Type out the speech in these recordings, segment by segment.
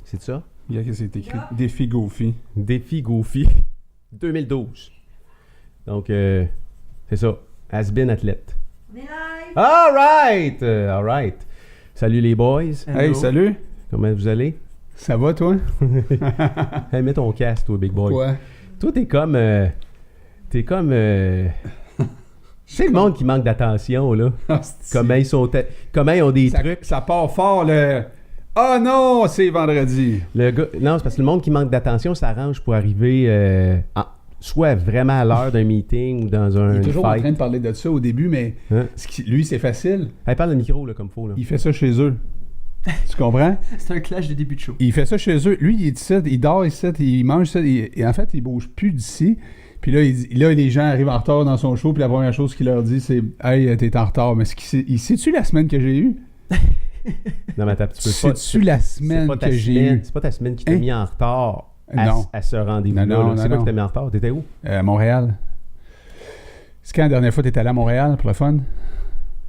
c'est ça? Il y a que c'est écrit. Défi Goofy. Défi Goofy 2012. Donc, c'est ça. Has-been athlète. On est live! All right. Salut les boys. Hello. Hey, salut. Comment vous allez? Ça va, toi? Hey, mets ton casque, toi, big boy. Quoi? Toi, t'es comme... c'est le monde qui manque d'attention, là. Comment ils ont des trucs. Ça part fort, le... Ah non, c'est vendredi. Le gars, non, c'est parce que le monde qui manque d'attention s'arrange pour arriver soit vraiment à l'heure d'un meeting ou dans un Il est toujours fight. en train de parler de ça au début, mais Hein? lui, c'est facile. Hey, parle le micro, là, comme faut, là. Il fait ça chez eux. Tu comprends? C'est un clash de début de show. Il fait ça chez eux. Lui, il est ici, il dort ici, il mange ici. Et en fait, il bouge plus d'ici. Puis là, les gens arrivent en retard dans son show, puis la première chose qu'il leur dit, c'est « Hey, t'es en retard. » Mais sais-tu la semaine que j'ai eue? Non, mais attends, tu peux pas... C'est-tu la semaine que j'ai eue? C'est pas ta semaine qui t'a Hein? mis en retard Non. à ce rendez-vous-là. Non, là. C'est quoi non. qui t'a mis en retard? T'étais où? À Montréal. C'est quand la dernière fois que t'étais allé à Montréal pour le fun?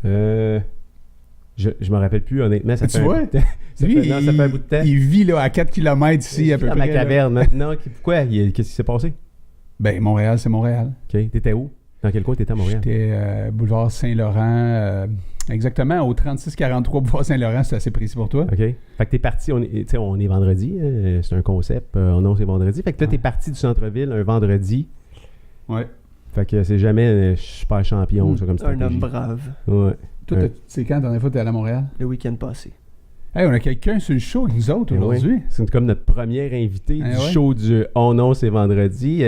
Je me rappelle plus, honnêtement. Ça fait Tu vois? un bout de temps. Ça fait un bout de temps. Il vit là, à 4 km ici, à peu dans près. ma là. caverne maintenant. Pourquoi? Qu'est-ce qui s'est passé? Ben, Montréal, c'est Montréal. OK. T'étais où? Dans quel coin t'étais à Montréal? J'étais boulevard Saint-Laurent, exactement, au 3643 boulevard Saint-Laurent, c'est assez précis pour toi. OK. Fait que t'es parti, on est vendredi, hein, c'est un concept, non, c'est vendredi. Fait que là, t'es parti du centre-ville un vendredi. Ouais. Fait que c'est jamais super champion, ça, comme Un stratégie. homme brave. Ouais. Toi, c'est quand la dernière fois que t'es allé à Montréal? Le week-end passé. Hey, on a quelqu'un sur le show avec nous autres Ouais. aujourd'hui. C'est comme notre premier invité Ah du ouais? show du Oh non, c'est vendredi.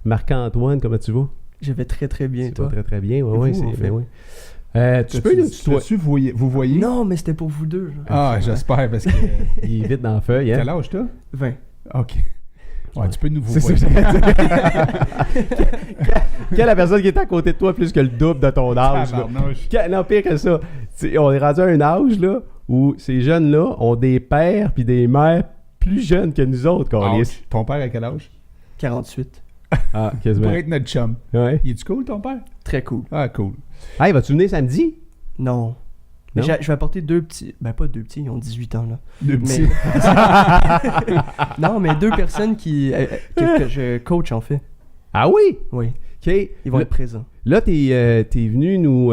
Marc-Antoine, comment tu vas? Je vais très très bien, Tu toi. vas très très bien. Ouais, Et ouais, vous, en c'est. fait? Ben ouais. Tu peux nous tutoyer? Vous voyez? Non, mais c'était pour vous deux. genre. Ah, j'espère, parce que... Il est vite dans la feuille, hein? Quel âge t'as? 20. OK. Ouais, tu peux nous C'est voyer. ça que j'allais dire. Quelle est la personne qui est à côté de toi plus que le double de ton âge? Là? Tabarnouche. Non, pire que ça. On est rendu à un âge là, où ces jeunes-là ont des pères puis des mères plus jeunes que nous autres, câlisse. Âge. Ton père à quel âge? 48. Ah, quasiment. Pour être notre chum. Ouais. Il est-tu cool, ton père? Très cool. Ah, cool. Hey, vas-tu venir samedi? Non. Mais Non? je vais apporter deux petits. Ben, pas deux petits, ils ont 18 ans, là. Deux Mais... petits. non, mais deux personnes que je coach, en fait. Ah oui? Oui. OK. Ils vont être présents. Là, t'es venu nous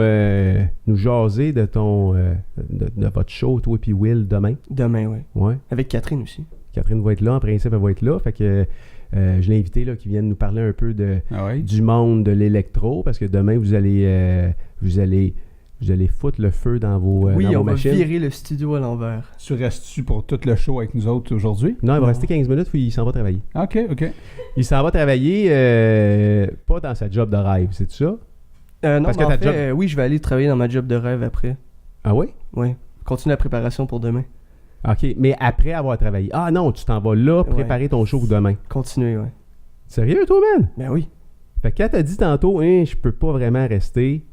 jaser de ton de votre show, toi et Will, demain. Demain, oui. Ouais. Avec Catherine aussi. Catherine va être là, en principe, elle va être là. Fait que je l'ai invité là, qu'il vienne nous parler un peu Ah ouais? du monde de l'électro, parce que demain, vous allez foutre le feu dans vos, Oui, dans vos on va machines. virer le studio à l'envers. Tu restes-tu pour tout le show avec nous autres aujourd'hui? Non, il va Non. rester 15 minutes, puis il s'en va travailler. OK, OK. Il s'en va travailler pas dans sa job de rêve, c'est ça? Non, Parce mais que en ta fait, oui, je vais aller travailler dans ma job de rêve après. Ah oui? Oui. Continue la préparation pour demain. OK, mais après avoir travaillé. Ah non, tu t'en vas là préparer ton show pour demain. Continuez, ouais. Sérieux, toi, man? Ben oui. Fait que quand t'as dit tantôt, hein, je peux pas vraiment rester,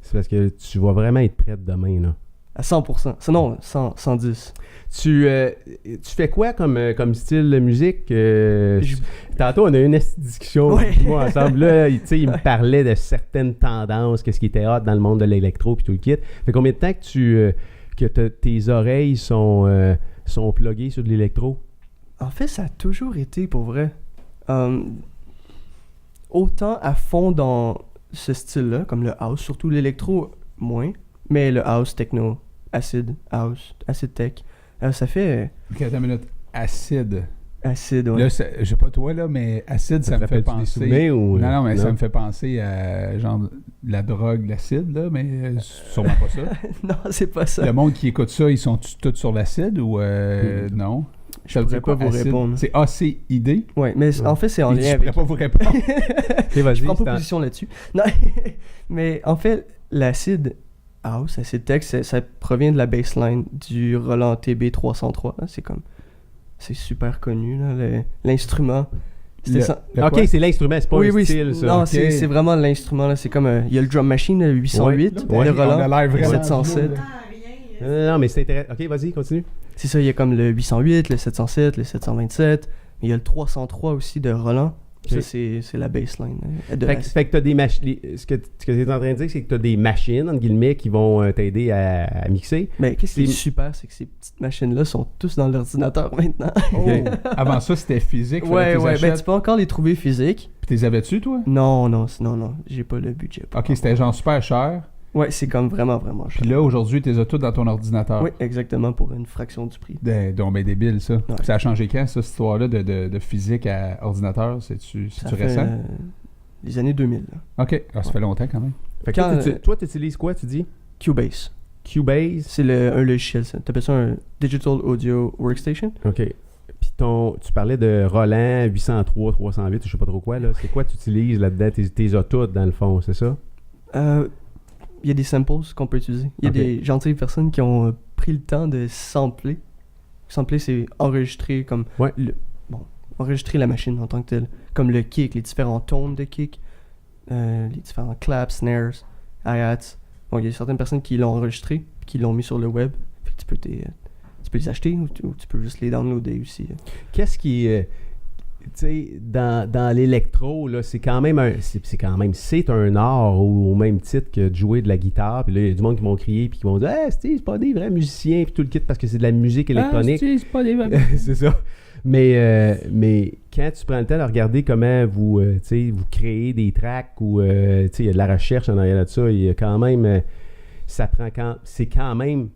c'est parce que tu vas vraiment être prête demain, là. À 100%. Sinon, 110. Tu fais quoi comme style de musique? Tantôt, on a eu une discussion Ouais. moi, ensemble. Là, tu sais, il me parlait de certaines tendances, qu'est-ce qui était hot dans le monde de l'électro puis tout le kit. Fait combien de temps que tes oreilles sont pluguées sur de l'électro? En fait, ça a toujours été, pour vrai, autant à fond dans ce style-là, comme le house, surtout l'électro, moins, mais le house, techno, acid house, acid tech, ça fait OK, attends une minute. Acide. acid, ouais. Là, je sais pas toi, là, mais acide, ça te me fait rappelle-tu des penser... souvenirs ou... Non, mais ça me fait penser à, genre, la drogue, l'acide, là, mais sûrement pas ça. Non, c'est pas ça. Le monde qui écoute ça, ils sont tous sur l'acide ou non? Je pourrais pas vous répondre. C'est ACID? Ouais, mais en fait, c'est en Il dit, lien je avec... pourrais pas vous répondre. Ok, vas-y, Je prends pas c'est en- position là-dessus. Non, mais en fait, l'acid house, acid tech, ça provient de la baseline du Roland TB303. Hein, c'est super connu, là, l'instrument. C'était ça. Ok, c'est l'instrument, c'est pas Oui, un oui, style, ça. non, Ok. c'est vraiment l'instrument, là. C'est comme, il y a le drum machine, le 808, Ouais, le ouais, Roland, on a l'air le vraiment 707. vieux, là. Non, mais c'est intéressant. Ok, vas-y, continue. C'est ça, il y a comme le 808, le 707, le 727. Mais il y a le 303 aussi de Roland. Ça, c'est la baseline de Fait que t'as des machines. Ce que tu es en train de dire, c'est que tu as des machines, entre guillemets, qui vont t'aider à mixer. Mais qu'est-ce qui est super, c'est que ces petites machines-là sont tous dans l'ordinateur maintenant. Oh. Avant ça, c'était physique. Ouais, ben tu peux encore les trouver physiques. Puis t'es avais-tu, toi? Non, j'ai pas le budget. Ok, c'était genre super cher. Ouais, c'est comme vraiment, vraiment cher. Puis là, aujourd'hui, t'es toutes dans ton ordinateur. Oui, exactement, pour une fraction du prix. Donc, ben débile, ça. Ouais. Ça a changé quand, ça, cette histoire-là de physique à ordinateur? C'est-tu récent? Les années 2000. Là. Ok, ça fait longtemps quand même. Fait que toi, tu utilises quoi, tu dis? Cubase. Cubase? C'est un logiciel, ça. T'appelles ça un Digital Audio Workstation? Ok. Puis tu parlais de Roland 803, 308, je sais pas trop quoi, là. C'est quoi tu utilises là-dedans? Tes as toutes, dans le fond, c'est ça? Il y a des samples qu'on peut utiliser. Il y a des gentilles personnes qui ont pris le temps de sampler. Sampler, c'est enregistrer comme... Ouais. Enregistrer la machine en tant que telle. Comme le kick, les différents tones de kick, les différents claps, snares, hi-hats. Bon, il y a certaines personnes qui l'ont enregistré et qui l'ont mis sur le web. Fait que tu peux les acheter ou tu peux juste les downloader aussi. Qu'est-ce qui est... tu sais, dans l'électro, là, c'est quand même un art au même titre que de jouer de la guitare. Puis là, il y a du monde qui vont crier puis qui vont dire « c'est pas des vrais musiciens » puis tout le kit parce que c'est de la musique électronique. C'est pas des vrais musiciens. C'est ça. Mais quand tu prends le temps de regarder comment vous créez des tracks ou il y a de la recherche en arrière de ça, il y a quand même... c'est quand même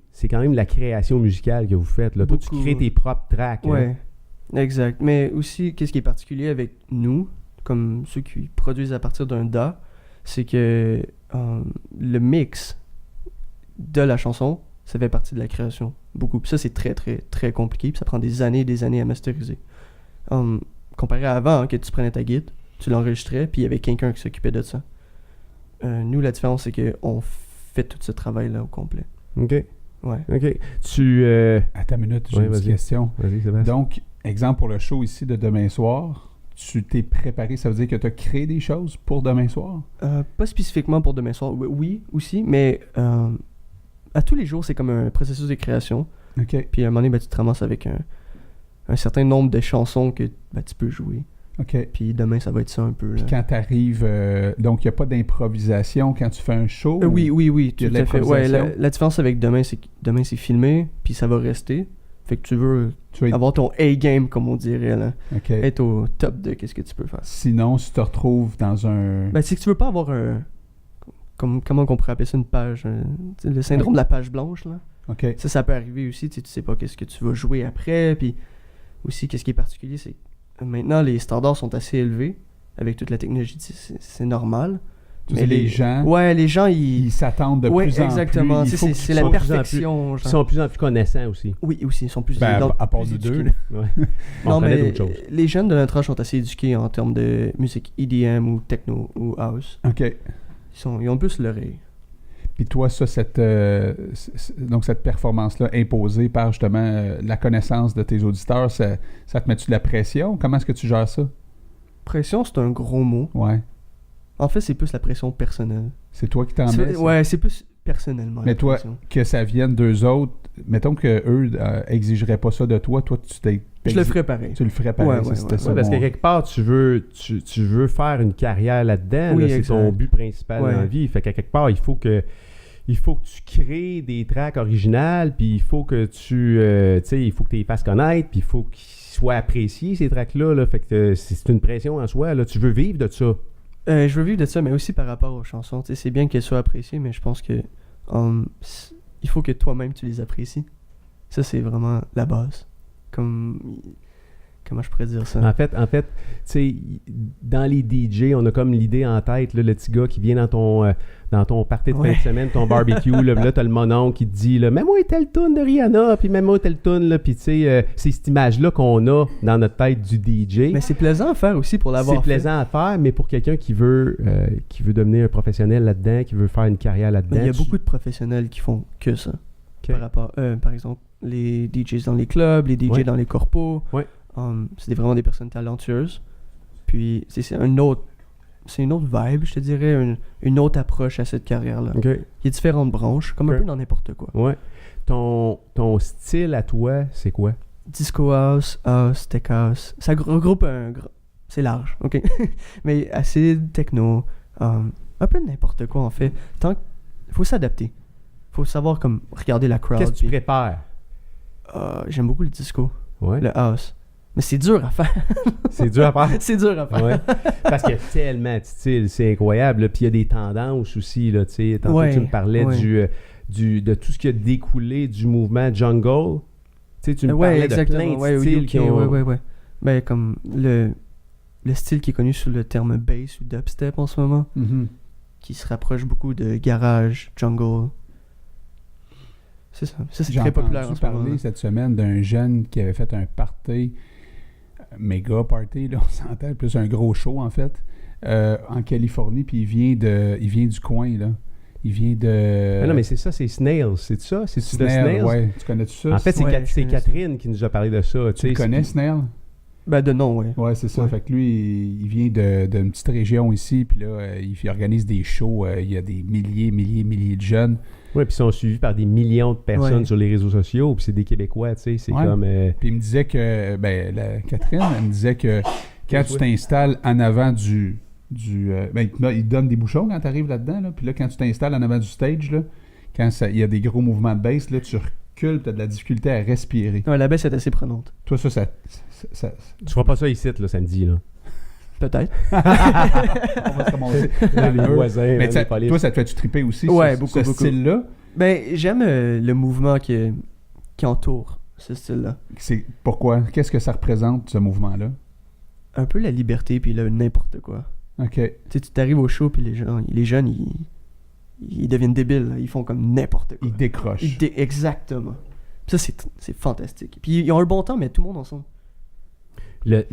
la création musicale que vous faites. Là. Toi, tu crées tes propres tracks. Ouais. Hein? Exact. Mais aussi, qu'est-ce qui est particulier avec nous, comme ceux qui produisent à partir d'un DAW, c'est que le mix de la chanson, ça fait partie de la création. Beaucoup. Puis ça, c'est très, très, très compliqué. Puis ça prend des années et des années à masteriser. Comparé à avant, que tu prenais ta guitare, tu l'enregistrais, puis il y avait quelqu'un qui s'occupait de ça. Nous, la différence, c'est qu'on fait tout ce travail-là au complet. OK. Ouais. OK. Attends une minute, j'ai une petite question. Vas-y, Sébastien. Donc, exemple pour le show ici de demain soir, tu t'es préparé, ça veut dire que tu as créé des choses pour demain soir? Pas spécifiquement pour demain soir. Oui, aussi, mais à tous les jours, c'est comme un processus de création. OK. Puis à un moment donné, tu te ramasses avec un certain nombre de chansons que tu peux jouer. OK. Puis demain, ça va être ça un peu. Puis quand tu arrives, donc il n'y a pas d'improvisation quand tu fais un show? Oui, tout y a de à fait. Ouais, l'improvisation? la différence avec demain, c'est que demain, c'est filmé, puis ça va rester. Fait que tu veux avoir ton A-game, comme on dirait, là. OK. Être au top de qu'est-ce que tu peux faire. Sinon, si tu te retrouves dans un... C'est que tu veux pas avoir comment on pourrait appeler ça, une page... le syndrome de la page blanche, là. OK. Ça peut arriver aussi, tu sais pas qu'est-ce que tu vas jouer après, puis aussi, qu'est-ce qui est particulier, c'est que maintenant, les standards sont assez élevés, avec toute la technologie, c'est normal. Mais les gens... Ouais, les gens, ils s'attendent de plus en plus. Exactement. C'est la perfection. Ils sont de plus en plus connaissants aussi. Oui, aussi, ils sont plus... à part nous deux. Ouais. Non, mais d'autres choses. les jeunes de notre âge sont assez éduqués en termes de musique EDM ou techno ou house. OK. Ils ont plus l'oreille. Puis toi, ça, donc cette performance-là imposée par justement la connaissance de tes auditeurs, ça te met-tu de la pression? Comment est-ce que tu gères ça? Pression, c'est un gros mot. Ouais. En fait, c'est plus la pression personnelle. C'est toi qui t'en mets? Ouais, c'est plus personnellement. Mais toi, que ça vienne d'eux autres, mettons qu'eux exigeraient pas ça de toi, je le ferais pareil. Tu le ferais pareil, ouais, c'était ça. Ouais, parce que quelque part, tu veux faire une carrière là-dedans. Oui, là, c'est ton but principal dans la Ouais. vie. Fait qu'à quelque part, il faut que tu crées des tracks originales, puis il faut que tu les fasses connaître, puis il faut qu'ils soient appréciés, ces tracks-là. Là. Fait que c'est une pression en soi. Là. Tu veux vivre de ça. Je veux vivre de ça, mais aussi par rapport aux chansons. Tu sais, c'est bien qu'elles soient appréciées, mais je pense que il faut que toi-même tu les apprécies. Ça, c'est vraiment la base. Comment je pourrais dire ça? En fait, tu sais, dans les DJ, on a comme l'idée en tête, là, le petit gars qui vient dans ton party de fin de semaine, ton barbecue, là t'as le mononcle qui te dit, là, mets-moi telle toune de Rihanna, puis mets-moi telle toune, là, puis tu sais, c'est cette image-là qu'on a dans notre tête du DJ. Mais c'est plaisant à faire aussi pour l'avoir fait. C'est plaisant à faire, mais pour quelqu'un qui veut devenir un professionnel là-dedans, qui veut faire une carrière là-dedans. Il y a beaucoup de professionnels qui font que ça. Okay. Par exemple, les DJs dans les clubs, les DJ dans les corpos. Ouais. C'est vraiment des personnes talentueuses. Puis c'est une autre vibe, je te dirais, une autre approche à cette carrière-là. Okay. Il y a différentes branches, comme un peu dans n'importe quoi. Ouais. Ton style à toi, c'est quoi? Disco house, tech house. Ça regroupe c'est large, ok? Mais acide, techno, un peu n'importe quoi en fait. Faut s'adapter. Faut savoir comme regarder la crowd. Qu'est-ce que tu puis- préfères? J'aime beaucoup le disco, Ouais. le house. Mais c'est dur à faire. C'est dur à faire. C'est dur à faire. Ouais. Parce qu'il y a tellement de styles, c'est incroyable. là. Puis il y a des tendances aussi. Là, tu sais. Tantôt, Ouais, tu me parlais ouais. de tout ce qui a découlé du mouvement jungle. Tu sais, tu me parlais de plein de styles qui ont... Ouais. Ben, comme le style qui est connu sous le terme bass ou dubstep en ce moment, Mhm. qui se rapproche beaucoup de garage, jungle. C'est ça. Ça, c'est J'ai très populaire en entendu ce moment. parler cette semaine d'un jeune qui avait fait un party, méga party, là, on s'entend, plus un gros show en fait, en Californie, puis il vient du coin, là. Il vient de... Mais non, mais c'est ça, c'est Snails. C'est ça? C'est-tu de Snail, Snails? ouais. Tu connais-tu ça? En fait, c'est Ouais, je c'est connais ça. Catherine qui nous a parlé de ça. Tu le connais, Snail? Ben, de nom, ouais. Ouais, c'est ça. Ouais. Fait que lui, il vient d'une petite région ici, puis là, il organise des shows. Il y a des milliers de jeunes. Oui, puis ils sont suivis par des millions de personnes Ouais. sur les réseaux sociaux, puis c'est des Québécois, tu sais. C'est Ouais. comme... Puis il me disait que, Catherine, elle me disait que quand tu t'installes en avant il te donne des bouchons quand tu arrives là-dedans, là, puis là, quand tu t'installes en avant du stage, là, quand il y a des gros mouvements de bass, là, tu recules, tu as de la difficulté à respirer. Ouais, la baisse est assez prenante. Toi, ça Tu feras pas ça ici, là, samedi, là. Peut-être. on va se ramasser dans les Les murs. voisins, Mais les polices. toi, ça te fait-tu triper aussi, Ouais, ce beaucoup. style-là? Ben, j'aime le mouvement qui entoure ce style-là. C'est pourquoi? Qu'est-ce que ça représente, ce mouvement-là? Un peu la liberté, puis là, n'importe quoi. OK. Tu sais, tu t'arrives au show, puis les jeunes, ils deviennent débiles. Là. Ils font comme n'importe quoi. Il décroche. Exactement. Puis ça, c'est fantastique. Puis ils ont un bon temps, mais tout le monde ensemble.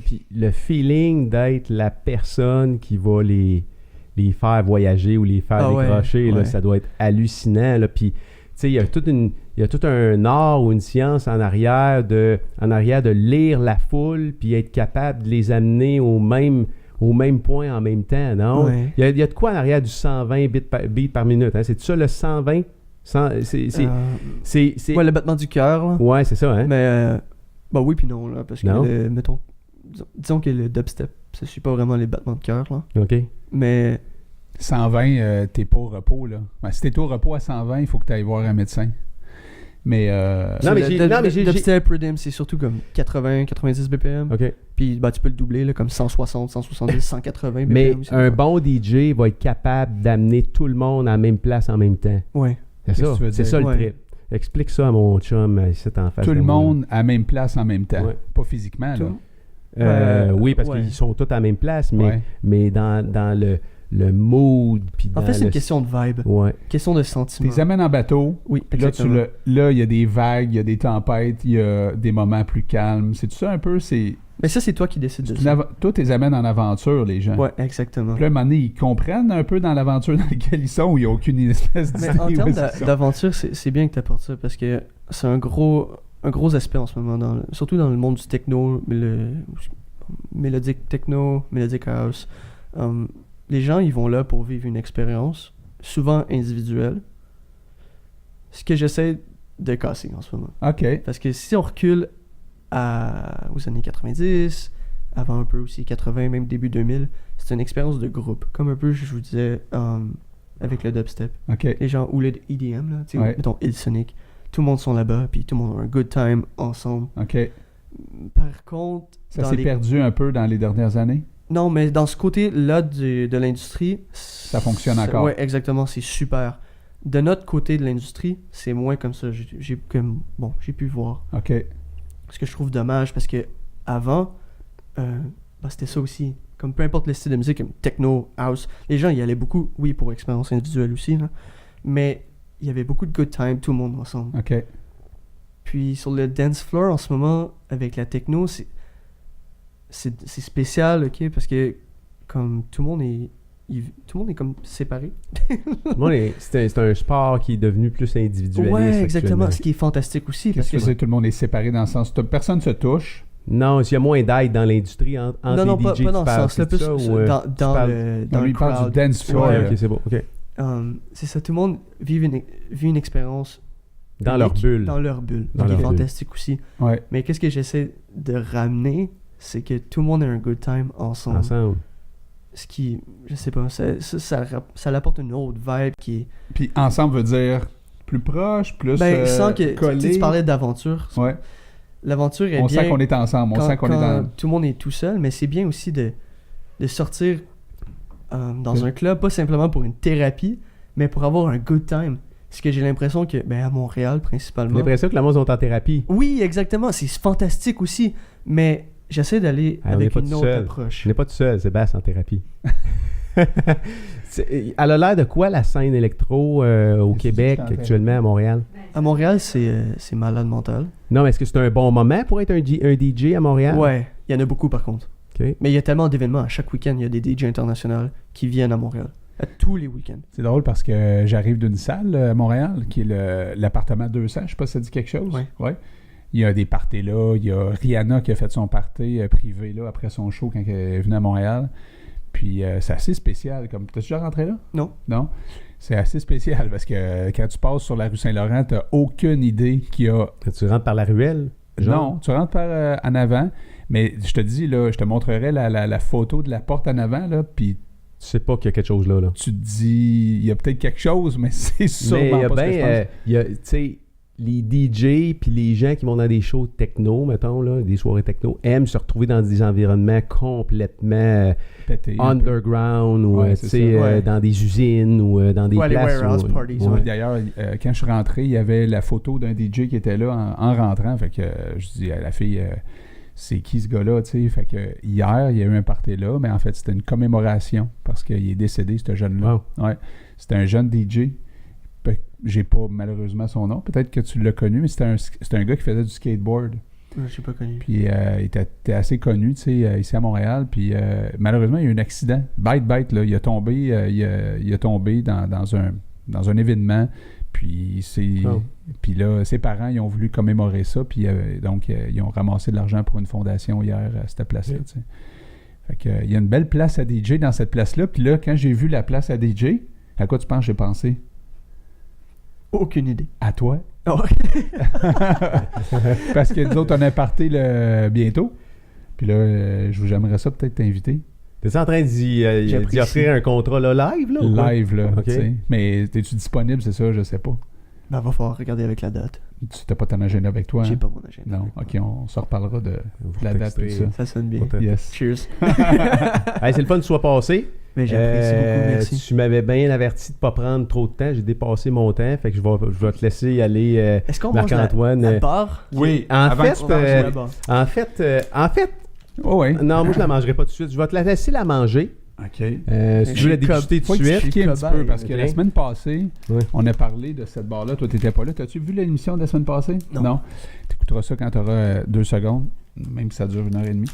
Puis le feeling d'être la personne qui va les faire voyager ou les faire Ah ouais, décrocher, là, ouais. ça doit être hallucinant. Là. Puis, tu sais, il y a tout un art ou une science en arrière de lire la foule puis être capable de les amener au même point en même temps, non? Ouais. Il y a de quoi en arrière du 120 beats par minute, hein? C'est ça, le 120? C'est... Ouais, le battement du cœur, là. Ouais, c'est ça, hein? Mais, bah oui, puis non, là. Parce que, Non? disons que le dubstep, ça suit pas vraiment les battements de cœur, là. OK. Mais, 120, t'es pas au repos, là. Ben, si t'es au repos à 120, il faut que tu ailles voir un médecin. Mais... Non, mais j'ai- dubstep rhythm, c'est surtout comme 80, 90 BPM. OK. Puis, bah, tu peux le doubler, là, comme 160, 170, 180 BPM. Mais aussi, un des fois. bon DJ va être capable d'amener tout le monde à la même place en même temps. Ouais. C'est Qu'est-ce ça, que tu veux c'est dire? ça le Ouais. trip. Explique ça à mon chum ici en face tout de le moi. monde à la même place en même temps. Ouais. Pas physiquement, là. Tout- Oui, parce ouais. qu'ils sont tous à la même place, Ouais. mais dans le mood. Puis En dans fait, c'est une le- question de vibe. Ouais. Question de Tu sentiment. les amènes en bateau, Oui, puis là, exactement. là, il y a des vagues, il y a des tempêtes, il y a des moments plus calmes. C'est tout ça un peu? Mais ça, c'est toi qui décides de ça. Toi, tu les amènes en aventure, les gens. Ouais, exactement. Puis là, à un moment donné, ils comprennent un peu dans l'aventure dans laquelle ils sont ou il n'y a aucune espèce d'idée. Mais en termes où ils sont. d'aventure, c'est bien que tu apportes ça parce que c'est un gros aspect en ce moment, surtout dans le monde du techno, mélodique techno, mélodique house. Les gens, ils vont là pour vivre une expérience, souvent individuelle. Ce que j'essaie de casser en ce moment. OK. Parce que si on recule aux années 90, avant un peu aussi 80, même début 2000, c'est une expérience de groupe. Comme un peu, je vous disais, avec le dubstep. OK. Les gens, ou le EDM, là, tu sais, Ouais. mettons Hillsonic, tout le monde sont là-bas, puis tout le monde a un good time ensemble. OK. Par contre, Ça dans s'est les- perdu un peu dans les dernières années? Non, mais dans ce côté-là de l'industrie... Ça fonctionne encore. Ouais, exactement, c'est super. De notre côté de l'industrie, c'est moins comme ça. J'ai pu voir. OK. Ce que je trouve dommage, parce que avant, c'était ça aussi. Comme peu importe le style de musique, comme techno, house, les gens y allaient beaucoup, oui, pour expérience individuelle aussi, là, mais il y avait beaucoup de good time, tout le monde ensemble. OK. Puis sur le dance floor, en ce moment, avec la techno, c'est spécial, ok, parce que comme tout le monde est comme séparé. C'est un sport qui est devenu plus individualiste. Ouais, exactement. actuellement. Ce qui est fantastique aussi, parce Qu'est-ce que que tu veux dire, tout le monde est séparé dans le sens où personne se touche? Non, s'il y a moins d'aide dans l'industrie entre non, non, les pas DJ, dans tu ce parles, sens-là, c'est plus ça, ou, dans parles- le Non, lui, il parle crowd. du dance floor. Ouais, là. ok, c'est bon. ok. C'est ça, tout le monde vit une expérience Dans leur unique bulle. Dans leur bulle. Dans qui leur est bulle. fantastique aussi. Ouais. Mais qu'est-ce que j'essaie de ramener, c'est que tout le monde a un good time ensemble. Ce qui, je sais pas, ça apporte une autre vibe qui est... Puis ensemble veut dire plus proche, plus sans que... collé. Tu parlais d'aventure. Ouais. L'aventure est On bien... sent qu'on est ensemble, on sent qu'on est dans... Tout le monde est tout seul, mais c'est bien aussi de sortir dans un club, pas simplement pour une thérapie, mais pour avoir un good time. Ce que j'ai l'impression que, à Montréal principalement... J'ai l'impression que le monde est en thérapie. Oui, exactement, c'est fantastique aussi, mais j'essaie d'aller avec une autre approche. On n'est pas tout seul, Sébastien, en thérapie. Elle a l'air de quoi, la scène électro au Québec, actuellement, à Montréal? À Montréal, c'est malade mental. Non, mais est-ce que c'est un bon moment pour être un DJ à Montréal? Ouais, il y en a beaucoup, par contre. Okay. Mais il y a tellement d'événements. À chaque week-end, il y a des DJ internationaux qui viennent à Montréal. À tous les week-ends. C'est drôle parce que j'arrive d'une salle à Montréal, qui est l'appartement 200. Je sais pas si ça dit quelque chose. Oui. Ouais. Il y a des parties là. Il y a Rihanna qui a fait son party privé là, après son show quand elle est venue à Montréal. Puis c'est assez spécial. T'as déjà rentré là? Non. Non? C'est assez spécial parce que quand tu passes sur la rue Saint-Laurent, t'as aucune idée qu'il y a... Tu rentres par la ruelle? Non, tu rentres par en avant. Mais je te dis, là, je te montrerai la photo de la porte en avant, là, puis... Tu sais pas qu'il y a quelque chose là. Tu te dis, il y a peut-être quelque chose, mais c'est sûrement pas ce que je pense. Il y a, tu sais, les DJ puis les gens qui vont dans des shows techno, mettons, là, des soirées techno, aiment se retrouver dans des environnements complètement pété, underground ou ouais, tu sais, dans des usines ou dans des places. Les warehouse parties. Ouais. D'ailleurs, quand je suis rentré, il y avait la photo d'un DJ qui était là en rentrant. Fait que je dis à la fille... c'est qui ce gars-là, tu sais? Fait que hier, il y a eu un party là, mais en fait, c'était une commémoration parce qu'il est décédé, ce jeune-là. Wow. Ouais. C'était un jeune DJ. J'ai pas malheureusement son nom. Peut-être que tu l'as connu, mais c'était un gars qui faisait du skateboard. Je l'ai pas connu. Puis il était assez connu, tu sais, ici à Montréal. Puis malheureusement, il y a eu un accident. Bête, là. Il a tombé dans un événement. Puis puis là, ses parents, ils ont voulu commémorer ça, puis donc ils ont ramassé de l'argent pour une fondation hier à cette place-là. Oui. Tu sais. Fait que il y a une belle place à DJ dans cette place-là. Puis là, quand j'ai vu la place à DJ, à quoi tu penses que j'ai pensé? Aucune idée. À toi? Oh, ouais. Parce que nous autres, on a parti bientôt. Puis là, j'aimerais ça peut-être t'inviter. T'es en train d'y offrir un contrat là, live? Là, live, là. Okay. Tu sais. Mais es-tu disponible, c'est ça? Je sais pas. Va falloir regarder avec la date. Tu n'as pas ton agenda avec toi? J'ai hein? pas mon agenda. Non, ok, on se reparlera de la date et tout ça. Ça sonne bien. Yes. Cheers. Hey, c'est le fun que tu sois passé. Mais j'apprécie beaucoup, merci. Tu m'avais bien averti de ne pas prendre trop de temps. J'ai dépassé mon temps. Fait que je vais te laisser aller, Est-ce qu'on mange Marc-Antoine. la barre? Oui, En fait, oh, ouais. non, moi je la mangerai pas tout de suite. Je vais te la laisser la manger. OK. Si tu veux la déguster tout de suite. Expliquer un petit peu, parce que Ok. la semaine passée, Ouais. on a parlé de cette barre-là. Toi, tu n'étais pas là. T'as-tu vu l'émission de la semaine passée? Non. Tu écouteras ça quand tu auras 2 secondes, même si ça dure 1h30.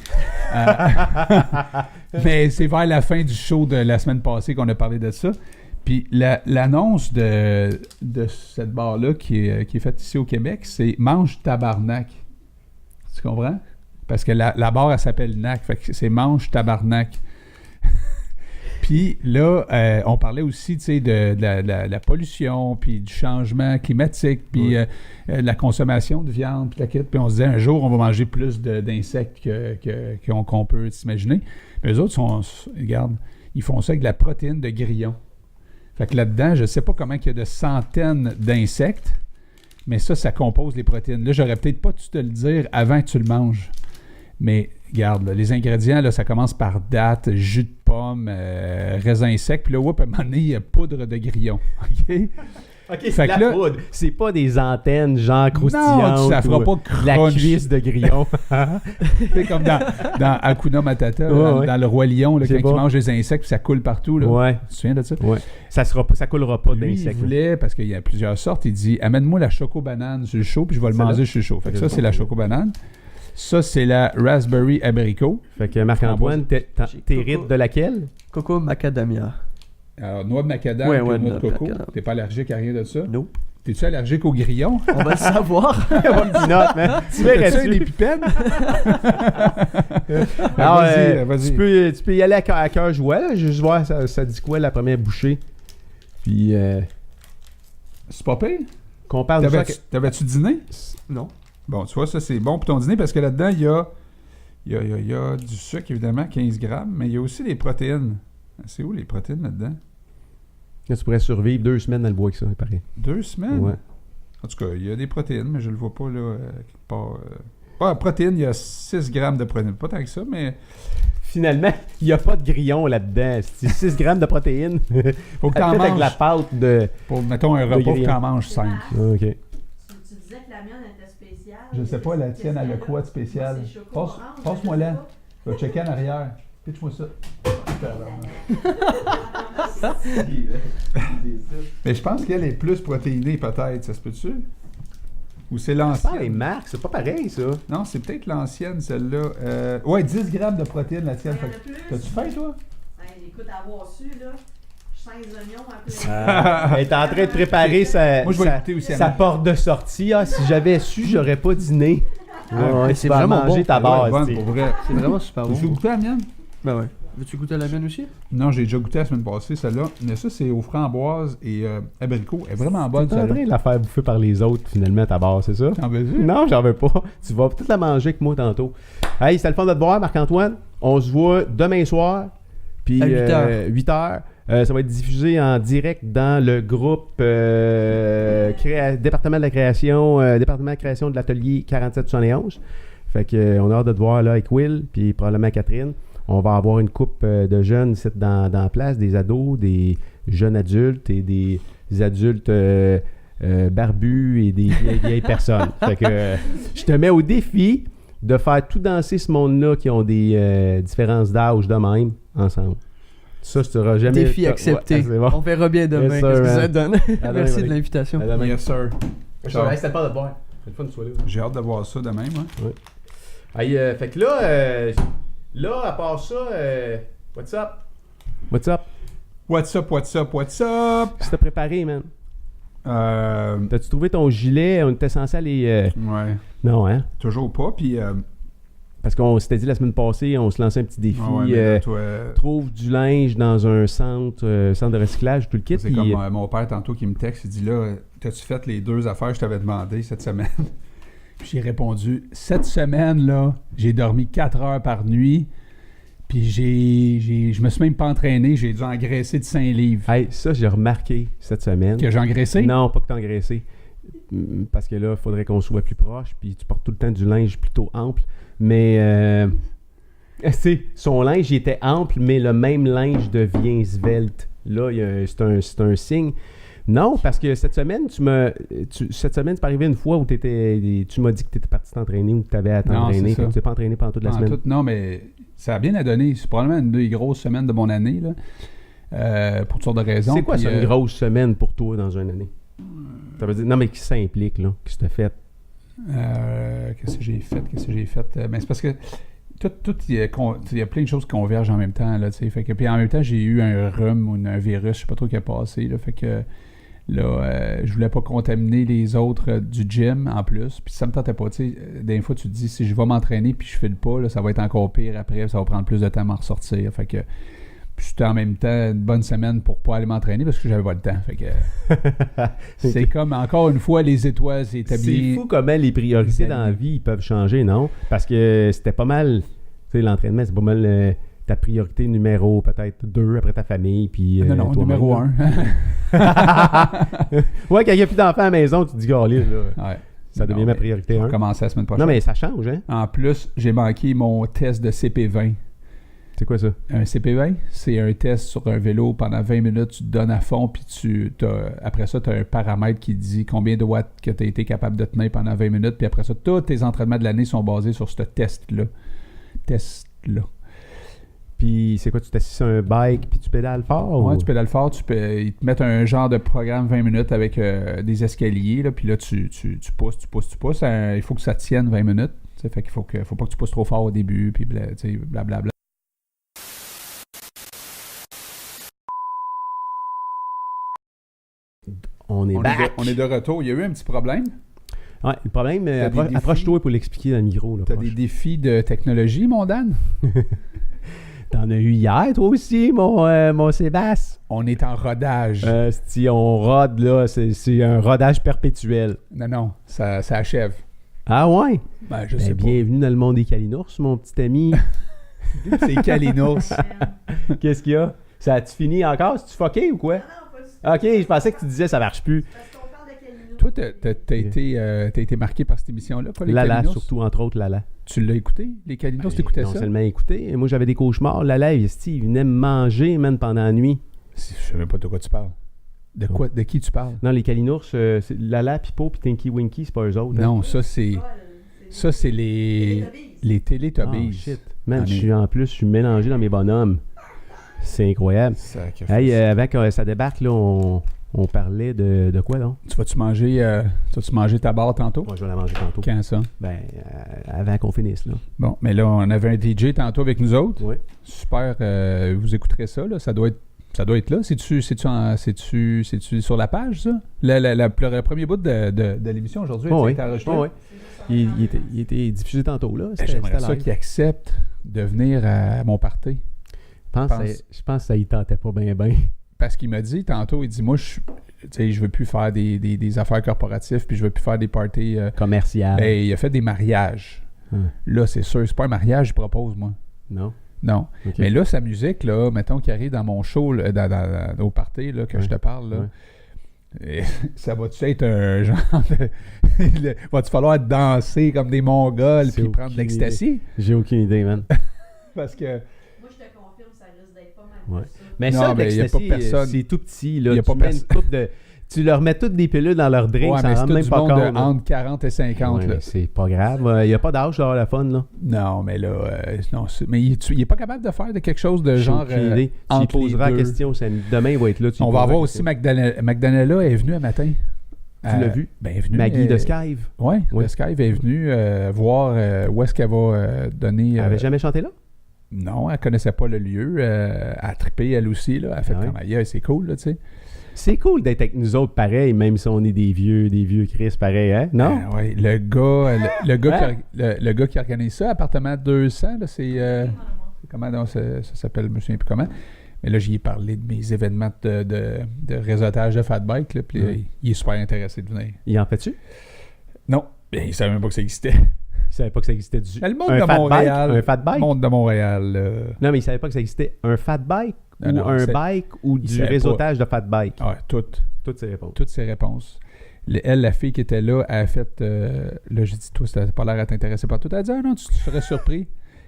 Mais c'est vers la fin du show de la semaine passée qu'on a parlé de ça. Puis l'annonce de cette barre-là qui est faite ici au Québec, c'est « Mange tabarnak ». Tu comprends? Parce que la barre, elle s'appelle NAC. Fait que c'est « Mange tabarnak ». Puis là, on parlait aussi, tu sais, de la pollution, puis du changement climatique, puis la consommation de viande, puis la quête. Puis on se disait, un jour, on va manger plus d'insectes qu'on peut s'imaginer. Mais eux autres, regarde, ils font ça avec de la protéine de grillon. Fait que là-dedans, je ne sais pas comment il y a de centaines d'insectes, mais ça compose les protéines. Là, j'aurais peut-être pas dû te le dire avant que tu le manges. Mais regarde, là, les ingrédients, là, ça commence par date, jus de pomme, raisin sec, puis là, à un moment donné, il y a poudre de grillon. OK? OK, c'est que la poudre. C'est pas des antennes genre croustillantes. Non, ça fera pas la crunch. cuisse de grillon. C'est comme dans Hakuna Matata, Ouais. dans le Roi Lion, là, quand C'est il bon. mange des insectes, puis ça coule partout. Là. Ouais. Tu te souviens de ça? Ouais. Ça coulera pas Lui, il d'insectes. voulait, parce qu'il y a plusieurs sortes, il dit « Amène-moi la choco-banane sur le chaud, puis je vais le Celle-là? manger sur le chaud. » Fait que ça, c'est la choco-banane. Ça, c'est la raspberry abricot. Fait que Marc-Antoine, t'hérites de laquelle? Coco macadamia. Alors, noix de macadam Ouais, et ouais, noix de noix de coco. macadam. T'es pas allergique à rien de ça? Non. T'es-tu allergique au grillon? On va le savoir. Tu T'as-tu des pipettes? Alors, vas-y. Tu peux y aller à cœur joie. Là. Je vais juste voir ça dit quoi la première bouchée. Puis, C'est pas pire? qu'on parle de ça. T'avais-tu dîné? Non. Bon, tu vois, ça, c'est bon pour ton dîner parce que là-dedans, il y a Il y a du sucre, évidemment, 15 grammes, mais il y a aussi des protéines. C'est où les protéines là-dedans? Là, tu pourrais survivre 2 semaines dans le bois avec ça, il paraît. 2 semaines? Ouais. En tout cas, il y a des protéines, mais je le vois pas là, quelque part. Protéines, il y a 6 grammes de protéines. Pas tant que ça, mais... Finalement, il n'y a pas de grillon là-dedans. C'est 6 grammes de protéines. Faut que t'en Peut-être avec manges. la pâte de... Pour, mettons, un repas, faut que t'en manges 5. OK. Tu disais que la mienne était spéciale. Je sais pas, la tienne, elle a quoi de spécial? Passe-moi là. Je vais checker en arrière. Pitch-moi ça. Mais je pense qu'elle est plus protéinée, peut-être. Ça se peut-tu? Ou c'est C'est pas les l'ancienne? marques, c'est pas pareil, ça. Non, c'est peut-être l'ancienne, celle-là. Ouais, 10 grammes de protéines, la tienne. Fait que- T'as-tu faim, toi? Écoute, avoir su, là, 5 oignons après. Elle est en train de préparer Moi, je vais écouter aussi, sa Anna. porte de sortie. Ah, si j'avais su, j'aurais pas dîné. Ouais, c'est vraiment manger ta Ouais, base. bonne, tu sais. pour vrai. C'est vraiment super bon. Tu veux goûter la mienne? Ben ouais. Veux-tu goûter la mienne aussi? Non, j'ai déjà goûté la semaine passée, celle-là. Mais ça, c'est aux framboises et abricots. Elle est vraiment bonne, T'es en train celle-là. de la faire bouffer par les autres, finalement, ta barre, c'est ça? T'en veux-tu? Non, j'en veux pas. Tu vas peut-être la manger avec moi tantôt. Hey, c'était le fun de te voir, Marc-Antoine. On se voit demain soir. Puis À 8 heures. 8 heures. Ça va être diffusé en direct dans le groupe département de la création, département de création de l'atelier 4771. Fait que on a hâte de te voir là avec Will, puis probablement Catherine. On va avoir une couple de jeunes ici dans la place, des ados, des jeunes adultes et des adultes barbus et des vieilles personnes. Fait que je te mets au défi de faire tout danser ce monde-là qui ont des différences d'âge de même ensemble. Ça, je t'aurai jamais... Défi accepté. Ouais, c'est bon. On verra bien demain. Yes, sir, Qu'est-ce que man. ça donne? À Merci demain, de buddy. l'invitation. À demain. Yes, sir. Ciao. Hey, c'était le fun de te voir. C'est le fun de soir là. J'ai hâte de voir ça demain, moi. Hey, fait que là, à part ça, what's up? What's up? What's up, what's up, what's up? Qu'est-ce que t'as préparé, man? Euh, T'as-tu trouvé ton gilet? On était censé aller... ouais, Non, hein? toujours pas. Puis, Parce qu'on s'était dit la semaine passée, on se lançait un petit défi. ouais, mais là, toi, Trouve du linge dans un centre de recyclage, tout le kit. c'est puis- comme mon père tantôt qui me texte, il dit là, t'as-tu fait les 2 affaires que je t'avais demandé cette semaine? Puis j'ai répondu, cette semaine, là, j'ai dormi 4 heures par nuit, puis je me suis même pas entraîné, j'ai dû engraisser de 5 livres. Hey, ça, j'ai remarqué cette semaine. Que j'ai engraissé? Non, pas que t'as engraissé. Parce que là, il faudrait qu'on soit plus proche, puis tu portes tout le temps du linge plutôt ample. Mais, tu sais, son linge, il était ample, mais le même linge devient svelte. Là, c'est un signe. Non, parce que cette semaine, cette semaine, c'est pas arrivé une fois où tu m'as dit que tu étais parti t'entraîner ou que tu avais à Non, t'entraîner. c'est ça. Tu t'es pas entraîné pendant toute la En semaine. tout, non, mais ça a bien à donner. C'est probablement une des grosses semaines de mon année, là, pour toutes sortes de raisons. C'est quoi Puis, ça, une grosse semaine pour toi dans une année? Ça veut dire, non, mais qui ça implique, là? Qu'est-ce que tu as fait? Qu'est-ce que j'ai fait? Ben, c'est parce que il y a plein de choses qui convergent en même temps, là, tu sais. Fait que, puis en même temps, j'ai eu un rhume ou un virus, je sais pas trop qui a passé, là. Fait que là, je voulais pas contaminer les autres du gym en plus. Puis ça me tentait pas, tu sais. Des fois, tu te dis, si je vais m'entraîner puis je file pas, là, ça va être encore pire après, ça va prendre plus de temps à m'en ressortir. Fait que puis c'était en même temps une bonne semaine pour pas aller m'entraîner parce que j'avais pas le temps. Fait que c'est comme, encore une fois, les étoiles, c'est C'est établi. fou comment les priorités dans la vie ils peuvent changer, non? Parce que c'était pas mal, tu sais, l'entraînement, c'est pas mal ta priorité numéro peut-être 2 après ta famille. Puis, Non, toi-même, numéro là. 1. Ouais, quand il n'y a plus d'enfants à la maison, tu te dis, là, Ouais. ça devient Non, ma mais priorité on va 1. commencer la semaine prochaine. Non, mais ça change, hein? En plus, j'ai manqué mon test de CP20. C'est quoi ça? Un CP20, c'est un test sur un vélo pendant 20 minutes, tu te donnes à fond, puis après ça, tu as un paramètre qui dit combien de watts que tu as été capable de tenir pendant 20 minutes, puis après ça, tous tes entraînements de l'année sont basés sur ce test-là. Puis c'est quoi, tu t'assis sur un bike puis tu pédales fort? Ouais, ou... tu pédales fort, ils te mettent un genre de programme 20 minutes avec des escaliers, là, puis là, tu pousses. Il faut que ça tienne 20 minutes. Fait qu'il faut pas que tu pousses trop fort au début, puis blablabla. On est back! On est de retour. Il y a eu un petit problème. Ouais, le problème, T'as des défis? approche-toi pour l'expliquer dans le micro. Là, Tu as proche. des défis de technologie, mon Dan? T'en as eu hier, toi aussi, mon Sébastien. On est en rodage. Si on rode, là, c'est un rodage perpétuel. Non, ça achève. Ah ouais? Ben, je Ben, sais pas. bienvenue dans le monde des Kalinours, mon petit ami. C'est Kalinours. Qu'est-ce qu'il y a? Ça a-tu fini encore? C'est-tu fucké ou quoi? Non, pas du tout. Ok, je pensais que tu disais ça marche plus. Parce qu'on parle de Kalino. Toi, t'as été marqué par cette émission-là, pas les Lala, Kalinours? surtout, entre autres, Lala. Tu l'as écouté, les Kalinours? T'écoutais Non ça? seulement écouté, moi j'avais des cauchemars. Lala, il venait me manger, man, pendant la nuit. Je sais même pas de quoi tu parles. De qui tu parles? Non, les Kalinours, c'est Lala, Pipo, puis Tinky Winky, c'est pas eux autres. hein. Non, ça, c'est les Teletubbies. Oh, shit. Man, je suis mélangé dans mes bonhommes. C'est incroyable. Hey, avant que ça débarque, là, on parlait de quoi, donc? Tu vas-tu manger ta barre tantôt? Moi, je vais la manger tantôt. Quand ça? Ben, avant qu'on finisse, là. Bon, mais là, on avait un DJ tantôt avec nous autres. Oui. Super. Vous écouterez ça, là. Ça doit être là. C'est-tu sur la page, ça? Le premier bout de l'émission aujourd'hui a été enregistré. Oui. Il était diffusé tantôt, là. J'aimerais ça qu'il accepte de venir à mon party. Je pense que ça y tentait pas bien. Parce qu'il m'a dit tantôt, il dit, moi, je veux plus faire des affaires corporatives, puis je veux plus faire des parties... commerciales. Ben, il a fait des mariages. Là, c'est sûr, c'est pas un mariage, je propose, moi. Non. Okay. Mais là, sa musique, là, mettons qu'il arrive dans mon show, là, au party, là, que je te parle, là, et ça va-tu être un genre de... Va-tu falloir danser comme des Mongols puis prendre de l'ecstasy? J'ai aucune idée, man. Parce que... Moi, je te confirme, ça risque d'être pas mal. Ouais. Mais non, ça, mais y a pas personne. C'est tout petit, là. Y a pas Tu leur mets toutes des pilules dans leur drink, ouais, ça mais rend c'est même du pas monde compte. entre 40 et 50. Ouais, là. c'est pas grave. Il n'y a pas d'âge d'avoir la fun, là. Non, mais là... non, mais il est pas capable de faire de quelque chose de genre... aucune idée. Tu lui poseras la question. Demain, il va être là. On va avoir aussi Magdalena est venue un matin. Tu l'as vu? Ben, elle est venue. Maggie de Skive. Oui, de Skive est venue voir où est-ce qu'elle va donner... Elle avait jamais chanté là? Non, elle connaissait pas le lieu. Elle a trippé, elle aussi. Là. Elle a fait comme ailleurs, c'est cool, là, tu sais. C'est cool d'être avec nous autres pareil, même si on est des vieux Chris pareil, hein? Non? Oui, le gars qui organise ça, appartement 200, là, c'est... comment donc, ça s'appelle, je me souviens plus comment. Mais là, j'y ai parlé de mes événements de réseautage de fat bike, là, puis il est super intéressé de venir. Il en fait-tu? Non, il savait même pas que ça existait. Il savait pas que ça existait du... Le monde de Montréal. Un fat bike? Le monde de Montréal. Non, mais il savait pas que ça existait un fat bike ou un bike ou du réseautage de fat bike. Ah, toutes ses réponses. Toutes ses réponses. Elle, la fille qui était là, elle a fait... là, j'ai dit, toi, ça n'a pas l'air à t'intéresser par tout. Elle a dit, ah non, tu serais surpris.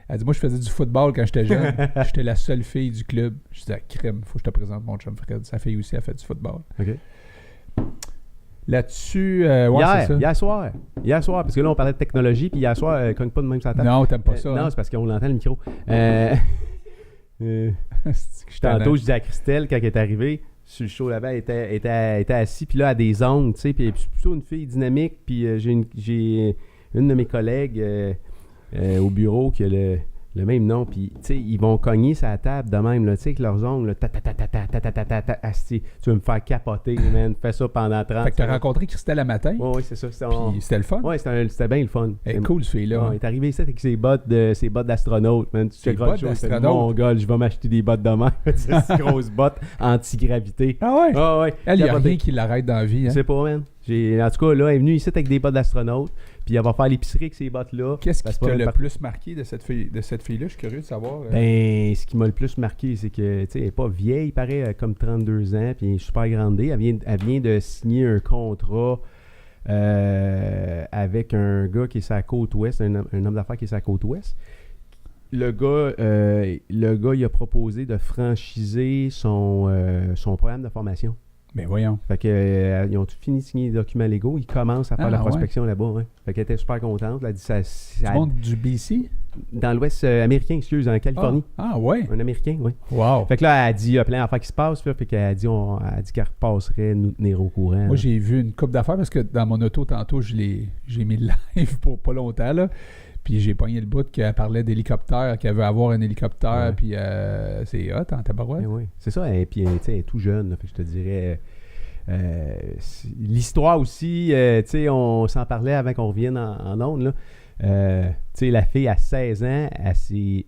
Elle dit, moi, je faisais du football quand j'étais jeune. J'étais la seule fille du club. Je dis, crème, faut que je te présente mon chum Fred. Sa fille aussi a fait du football. OK. Là-dessus, hier soir, parce que là, on parlait de technologie, puis hier soir, cogne pas de même sa table. Non, t'aimes pas ça. Non, hein? c'est parce qu'on l'entend le micro. Tantôt, je disais à Christelle, quand elle est arrivée, sur le show là-bas, elle était assise, puis là, elle a des ongles, tu sais, puis elle est plutôt une fille dynamique, puis j'ai une de mes collègues au bureau qui a le même nom, puis tu sais, ils vont cogner sa table de même, là, tu sais, avec leurs ongles, tu vas me faire capoter, man, fais ça pendant 30 Fait que t'as rencontré Christelle à matin? Oui, c'est ça. Puis c'était le fun? Oui, c'était bien le fun. Elle est cool, ce fille-là. Il est arrivé ici avec ses bottes d'astronaute, man. Tu ses bottes d'astronaute? Mon gars, je vais m'acheter des bottes de main. Ces grosses bottes anti-gravité. Ah ouais? Ah ouais. Elle, il n'y a rien qui l'arrête dans la vie. Hein? Je sais pas, man. En tout cas, là, elle est venue ici avec des bottes d'astronaute, puis elle va faire l'épicerie avec ces bottes-là. Qu'est-ce qui t'a le plus marqué de cette fille-là? Je suis curieux de savoir. Ben, ce qui m'a le plus marqué, c'est que, tu sais, elle n'est pas vieille, il paraît, comme 32 ans, puis elle est super grandée. Elle vient de signer un contrat avec un gars qui est sur la côte ouest, un homme d'affaires qui est sur la côte ouest. Le gars, il a proposé de franchiser son programme de formation. Mais voyons. Fait que ils ont tout fini de signer les documents légaux. Ils commencent à faire la prospection là-bas. Ouais. Fait qu'elle était super contente. Elle a dit ça. Du monde du BC? Dans l'ouest américain, excuse, en Californie. Ah ouais? Un Américain, oui. Wow. Fait que là, elle a dit, il y a plein d'affaires qui se passent. Fait qu'elle a dit qu'elle repasserait nous tenir au courant. Moi, j'ai vu une couple d'affaires parce que dans mon auto, tantôt, j'ai mis le live pour pas longtemps, là. Puis j'ai pogné le bout qu'elle parlait d'hélicoptère, qu'elle veut avoir un hélicoptère, puis c'est hot en tabarouette. Oui, c'est ça. Et puis, tu sais, elle est tout jeune, là, fait que je te dirais... l'histoire aussi, tu sais, on s'en parlait avant qu'on revienne en ondes, là. Tu sais, la fille à 16 ans, elle s'est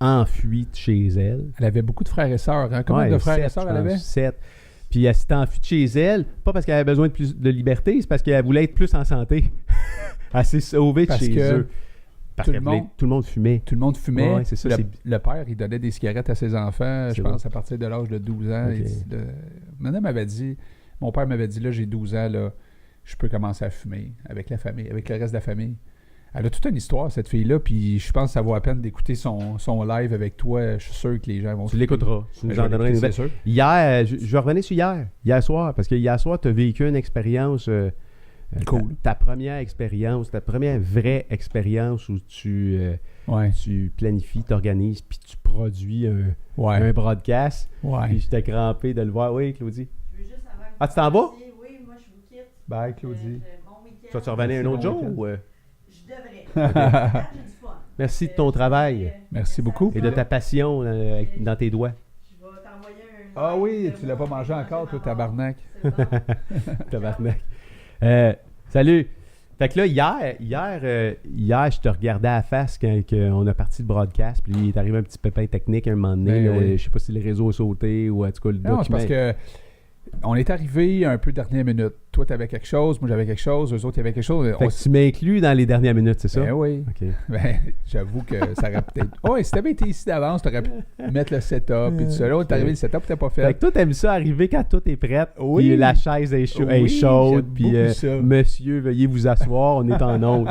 enfuie de chez elle. Elle avait beaucoup de frères et sœurs. Hein? Combien de frères et sœurs elle avait? 7. Puis elle s'est enfuie de chez elle, pas parce qu'elle avait besoin de plus de liberté, c'est parce qu'elle voulait être plus en santé. Elle s'est sauvée de Parce chez que eux. Parce tout qu'elle le voulait- monde- tout le monde fumait. Tout le monde fumait. Ouais, c'est ça, Le père, il donnait des cigarettes à ses enfants, je C'est pense, à partir de l'âge de 12 ans. Ok. Il dit, madame m'avait dit, mon père m'avait dit, là, j'ai 12 ans, là, je peux commencer à fumer avec la famille, avec le reste de la famille. Elle a toute une histoire, cette fille-là, puis je pense que ça vaut la peine d'écouter son live avec toi. Je suis sûr que les gens vont... Tu l'écouteras. Tu Ben, nous je en vais donneras une l'écouter, nouvelle. c'est sûr. Hier, je vais revenir sur hier soir, parce que hier soir, tu as vécu une expérience. Cool. Ta première expérience, ta première vraie expérience où tu Ouais, planifies, tu organises, puis tu produis un ouais, broadcast. Puis ouais. j'étais crampé de le voir. Oui, Claudie. Je veux juste avant que Ah, vous tu t'en vas? partiez, oui, moi je vous quitte. Bye, Claudie. Bon week-end. Tu vas-tu revenir un autre bon jour? week-end. Ou, Je devrais. J'ai du fun. Merci de ton travail Merci beaucoup. et de ta passion dans tes doigts. Je vais t'envoyer un. Ah oui, live de tu l'as pas moi, mangé encore, toi, tabarnak. C'est bon. Tabarnak. Salut. Fait que là, hier, je te regardais à la face quand on a parti le broadcast, puis il est arrivé un petit pépin technique un moment donné. Ben là, oui. Je sais pas si le réseau a sauté ou en tout cas le Non, c'est document. parce que on est arrivé un peu dernière minute. Toi, t'avais quelque chose, moi j'avais quelque chose, eux autres, il y avait quelque chose. Fait que tu m'inclus dans les dernières minutes, c'est ça? Ben oui. OK. Ben, j'avoue que ça aurait peut-être... Oh, si t'avais été ici d'avance, t'aurais pu mettre le setup et tout ça. Là, on est arrivé, le setup t'as pas Fait fait. que toi, t'aimes ça arriver quand tout est prêt, Oui. puis la chaise est, est Oui, chaude, j'aime puis beaucoup ça. monsieur, veuillez vous asseoir, on est en onde.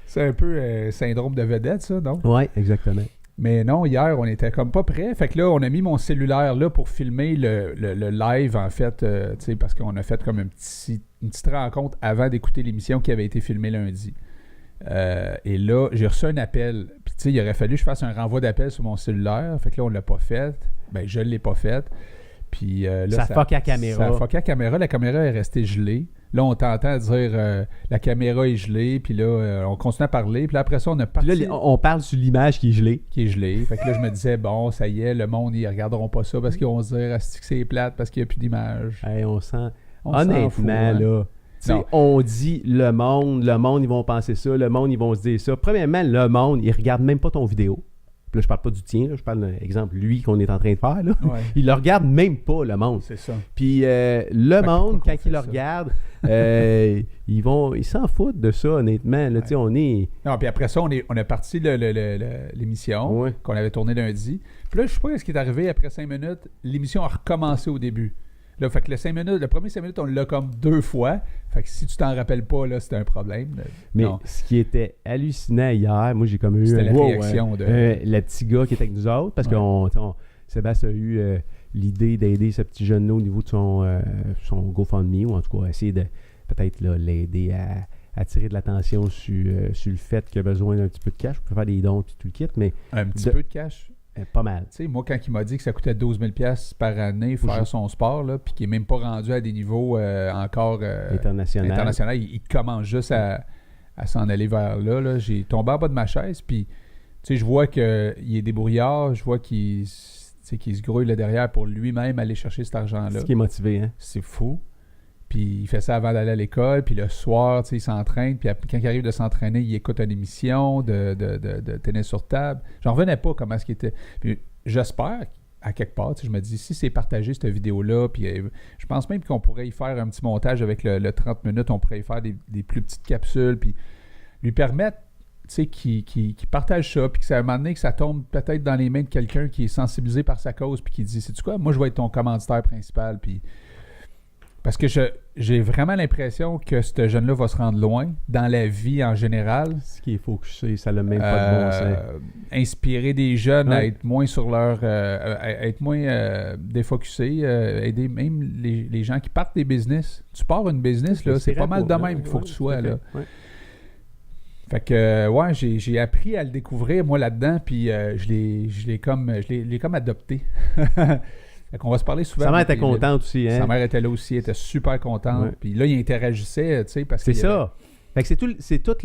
C'est un peu syndrome de vedette, ça, non? Ouais, exactement. Mais non, hier, on était comme pas prêts. Fait que là, on a mis mon cellulaire là pour filmer le live, en fait, tu sais, parce qu'on a fait comme une petite rencontre avant d'écouter l'émission qui avait été filmée lundi. Et là, j'ai reçu un appel. Puis, tu sais, il aurait fallu que je fasse un renvoi d'appel sur mon cellulaire. Fait que là, on l'a pas fait. Ben, je l'ai pas fait. Puis là, Ça fuck la caméra. Ça fuck la caméra. La caméra est restée gelée. Là, on t'entend dire la caméra est gelée. Puis là, on continue à parler. Puis là, après ça, on a Puis parti là, on parle sur l'image qui est gelée. qui est gelé. Fait que là, je me disais, bon, ça y est, le monde, ils regarderont pas ça parce qu'ils vont se dire, asti que c'est plate parce qu'il n'y a plus d'image. Hey, on sent... On s'en Honnêtement, fout, hein. là, tu sais, Non. on dit le monde, ils vont penser ça, le monde, ils vont se dire ça. Premièrement, le monde, il regarde même pas ton vidéo. Puis là, je parle pas du tien, là, je parle d'un exemple, lui, qu'on est en train de faire, là. Ouais, Il le regarde même pas, le monde. c'est ça. Puis le que monde, pourquoi quand on il le fait ça? regarde, ils s'en foutent de ça, honnêtement. Là, tu sais, on est... Non, puis après ça, on a parti l'émission Ouais. qu'on avait tournée lundi. Puis là, je sais pas ce qui est arrivé après 5 minutes. L'émission a recommencé au début. Là, fait que le premier 5 minutes, on l'a comme 2 fois. Fait que si tu t'en rappelles pas, là, c'était un problème. Mais Non. ce qui était hallucinant hier, moi, j'ai comme eu C'était la wow, réaction de... le petit gars qui était avec nous autres, parce Ouais. que Sébastien a eu l'idée d'aider ce petit jeune-là au niveau de son GoFundMe, ou en tout cas essayer de peut-être là, l'aider à attirer de l'attention sur le fait qu'il a besoin d'un petit peu de cash. Je peux faire des dons, tout le kit, mais Un petit de- peu de cash. pas mal. Tu sais, moi, quand il m'a dit que ça coûtait 12 000 $ par année faire son sport, là, puis qu'il n'est même pas rendu à des niveaux encore International. il commence juste à s'en aller vers là, là. J'ai tombé en bas de ma chaise, puis tu sais, je vois qu'il est débrouillard, je vois qu'il se grouille là derrière pour lui-même aller chercher cet argent-là. C'est ce qui est motivé, hein? C'est fou. Puis il fait ça avant d'aller à l'école, puis le soir, tu sais, il s'entraîne, puis quand il arrive de s'entraîner, il écoute une émission de tennis sur table. J'en revenais pas comment ce qui était. Puis j'espère, à quelque part, tu sais, je me dis, si c'est partagé cette vidéo-là, puis je pense même qu'on pourrait y faire un petit montage avec le 30 minutes, on pourrait y faire des plus petites capsules, puis lui permettre, tu sais, qu'il partage ça, puis que ça, à un moment donné, que ça tombe peut-être dans les mains de quelqu'un qui est sensibilisé par sa cause, puis qui dit, sais-tu quoi, moi je vais être ton commanditaire principal, puis... Parce que j'ai vraiment l'impression que ce jeune-là va se rendre loin dans la vie en général. Ce qui est focusé, ça n'a même pas de bon sens. Inspirer des jeunes à Ouais. être moins sur leur... à être moins défocusés, aider même les gens qui partent des business. Tu pars une business, là, c'est pas mal de même qu'il faut que tu sois, là. Ouais. Fait que, ouais, j'ai appris à le découvrir, moi, là-dedans, puis je l'ai comme adopté. Fait qu'on va se parler souvent. Sa mère était Puis, contente aussi, hein? Sa mère était là aussi, elle était super contente. Ouais. Puis là, il interagissait, tu sais, parce que... C'est ça. Fait que c'est tout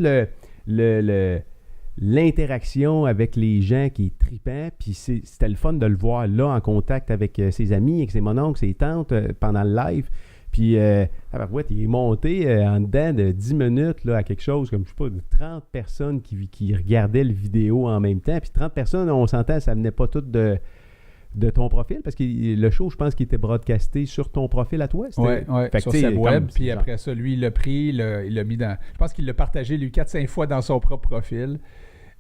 l'interaction avec les gens qui est trippant, puis c'était le fun de le voir là en contact avec ses amis, avec ses mononcles, ses tantes pendant le live. Puis, il est monté en dedans de 10 minutes là, à quelque chose comme, je sais pas, de 30 personnes qui regardaient le vidéo en même temps. Puis 30 personnes, on s'entend, ça venait pas toutes de ton profil, parce que le show, je pense qu'il était broadcasté sur ton profil à toi. Oui, Fait que, sur tu sais, sa web. comme- Puis après ça, lui, il l'a pris, il l'a mis dans... Je pense qu'il l'a partagé, lui, 4-5 fois dans son propre profil.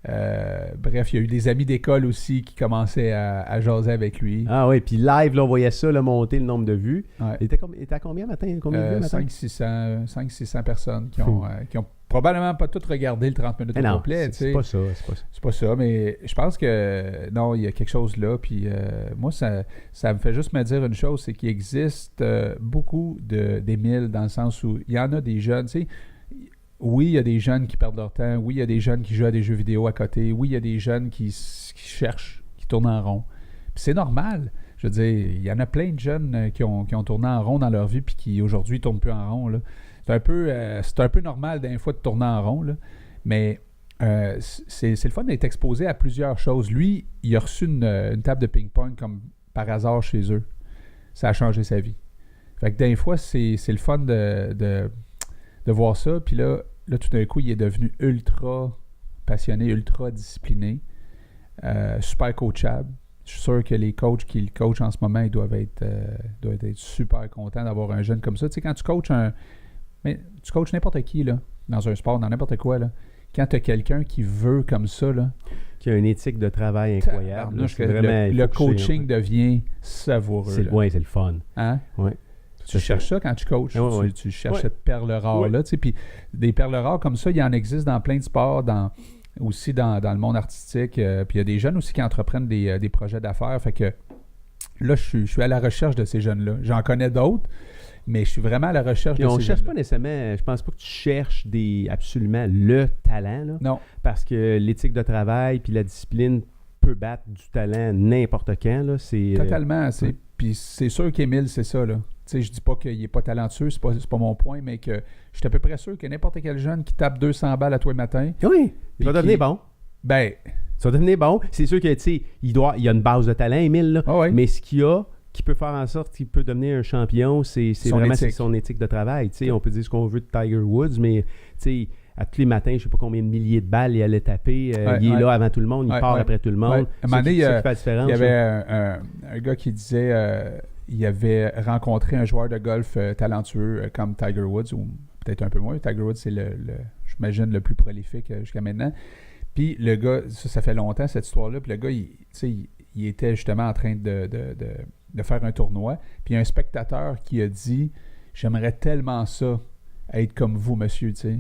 Bref, il y a eu des amis d'école aussi qui commençaient à jaser avec lui. Ah oui, puis live, là, on voyait ça, là, monter le nombre de vues. Ouais. Il était à combien matin? Combien de vues matin? 500-600 personnes qui ont probablement pas toutes regardé le 30 minutes Mais au non, complet. tu sais. c'est pas ça, c'est pas ça. C'est pas ça, mais je pense que non, il y a quelque chose là. Puis moi, ça me fait juste me dire une chose, c'est qu'il existe beaucoup d'Émile dans le sens où il y en a des jeunes, tu sais. Oui, il y a des jeunes qui perdent leur temps. Oui, il y a des jeunes qui jouent à des jeux vidéo à côté. Oui, il y a des jeunes qui cherchent, qui tournent en rond. Puis c'est normal. Je veux dire, il y en a plein de jeunes qui ont tourné en rond dans leur vie puis qui aujourd'hui ne tournent plus en rond. Là. C'est un peu normal d'un fois de tourner en rond. Là. Mais c'est le fun d'être exposé à plusieurs choses. Lui, il a reçu une table de ping-pong comme par hasard chez eux. Ça a changé sa vie. Fait que d'un fois, c'est le fun de voir ça. Puis là, tout d'un coup, il est devenu ultra passionné, ultra discipliné, super coachable. Je suis sûr que les coachs qui le coachent en ce moment, ils doivent être super contents d'avoir un jeune comme ça. Tu sais, quand tu coaches tu coaches n'importe qui, là, dans un sport, dans n'importe quoi, là. Quand tu as quelqu'un qui veut comme ça, là, Qui a une éthique de travail incroyable. Là, c'est vraiment, il le faut toucher, coaching hein. devient savoureux. C'est là. le fun. Hein? Ouais. Tu cherches ça quand tu coaches. Ouais. Tu cherches Ouais. cette perle rare Ouais. là. Tu sais, puis des perles rares comme ça, il y en existe dans plein de sports, aussi dans le monde artistique. Puis il y a des jeunes aussi qui entreprennent des projets d'affaires. Fait que là, je suis à la recherche de ces jeunes-là. J'en connais d'autres, mais je suis vraiment à la recherche Puis de on ces cherche jeunes-là. pas nécessairement, je pense pas que tu cherches absolument le talent, là, Non. parce que l'éthique de travail puis la discipline peut battre du talent n'importe quand. Là, c'est, Totalement. ouais. Puis c'est sûr qu'Émile, c'est ça. Là. Tu sais, je dis pas qu'il n'est pas talentueux, c'est pas mon point, mais que je suis à peu près sûr que n'importe quel jeune qui tape 200 balles à tous les matins, Oui, il va Puis devenir bon. ben, Ça va devenir bon. C'est sûr que, tu sais, il y a une base de talent, Émile, là, ah ouais. mais ce qu'il a qui peut faire en sorte qu'il peut devenir un champion, c'est Son vraiment éthique. son éthique de travail. Tu sais, on peut dire ce qu'on veut de Tiger Woods, mais tu sais, à tous les matins, je sais pas combien de milliers de balles il allait taper. Il est là avant tout le monde, il part après tout le monde. Ouais. À un moment donné, C'est ça qui fait la différence. il y là. avait un gars qui disait il avait rencontré un joueur de golf talentueux comme Tiger Woods, ou peut-être un peu moins. Tiger Woods, c'est j'imagine, le plus prolifique jusqu'à maintenant. Puis le gars, ça fait longtemps cette histoire-là, puis le gars, il était justement en train de faire un tournoi. Puis il y a un spectateur qui a dit « J'aimerais tellement ça, être comme vous, monsieur, tu sais. »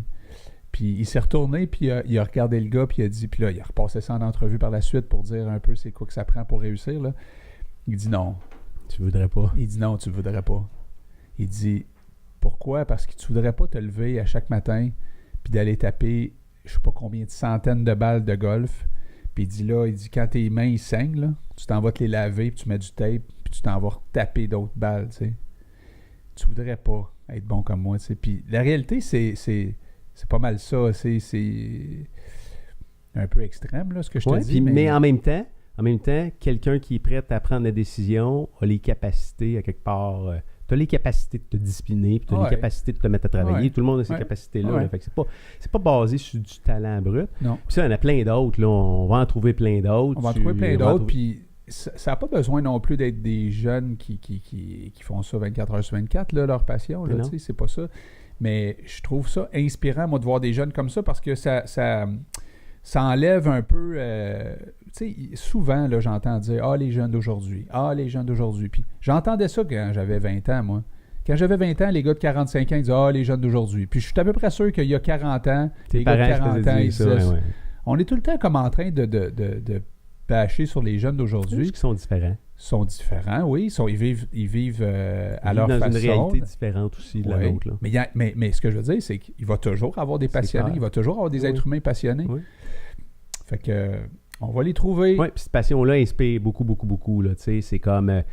Puis il s'est retourné, puis il a regardé le gars, puis il a dit, puis là, il a repassé ça en entrevue par la suite pour dire un peu c'est quoi que ça prend pour réussir, là. Il dit non. Tu voudrais pas. Il dit non, tu ne voudrais pas. Il dit pourquoi? Parce que tu ne voudrais pas te lever à chaque matin, puis d'aller taper, je sais pas combien de centaines de balles de golf. Puis il dit quand tes mains ils saignent, là, tu t'en vas te les laver, puis tu mets du tape, puis tu t'en vas taper d'autres balles, tu sais. Tu voudrais pas être bon comme moi, tu sais. Puis la réalité, c'est pas mal ça. C'est un peu extrême, là, ce que je te dis. Puis, mais en même temps, quelqu'un qui est prêt à prendre la décision a les capacités, à quelque part. Tu as les capacités de te discipliner, puis tu as les capacités de te mettre à travailler. Tout le monde a ces capacités-là. Là. Fait que c'est pas basé sur du talent brut. Non. Puis ça, il y en a plein d'autres. Là. On va en trouver plein d'autres. On va en trouver plein d'autres. Puis ça n'a pas besoin non plus d'être des jeunes qui font ça 24 heures sur 24, là, leur passion. Là, c'est pas ça. Mais je trouve ça inspirant, moi, de voir des jeunes comme ça, parce que ça enlève un peu... tu sais, souvent, là, j'entends dire « Ah, les jeunes d'aujourd'hui. Ah, les jeunes d'aujourd'hui. » Puis j'entendais ça quand j'avais 20 ans, moi. Quand j'avais 20 ans, les gars de 45 ans, ils disaient « Ah, les jeunes d'aujourd'hui. » Puis je suis à peu près sûr qu'il y a 40 ans, les gars de 40 ans, ils disaient ça. On est tout le temps comme en train de bâcher sur les jeunes d'aujourd'hui. Juste qu'ils sont différents. Ils sont différents, oui. Ils vivent à leur façon. Dans une réalité différente aussi de la nôtre. Là. Mais ce que je veux dire, c'est qu'il va toujours avoir des passionnés. Il va toujours avoir des êtres humains passionnés. Oui. Fait que on va les trouver. Oui, puis cette passion-là inspire beaucoup, beaucoup, beaucoup. Là, c'est comme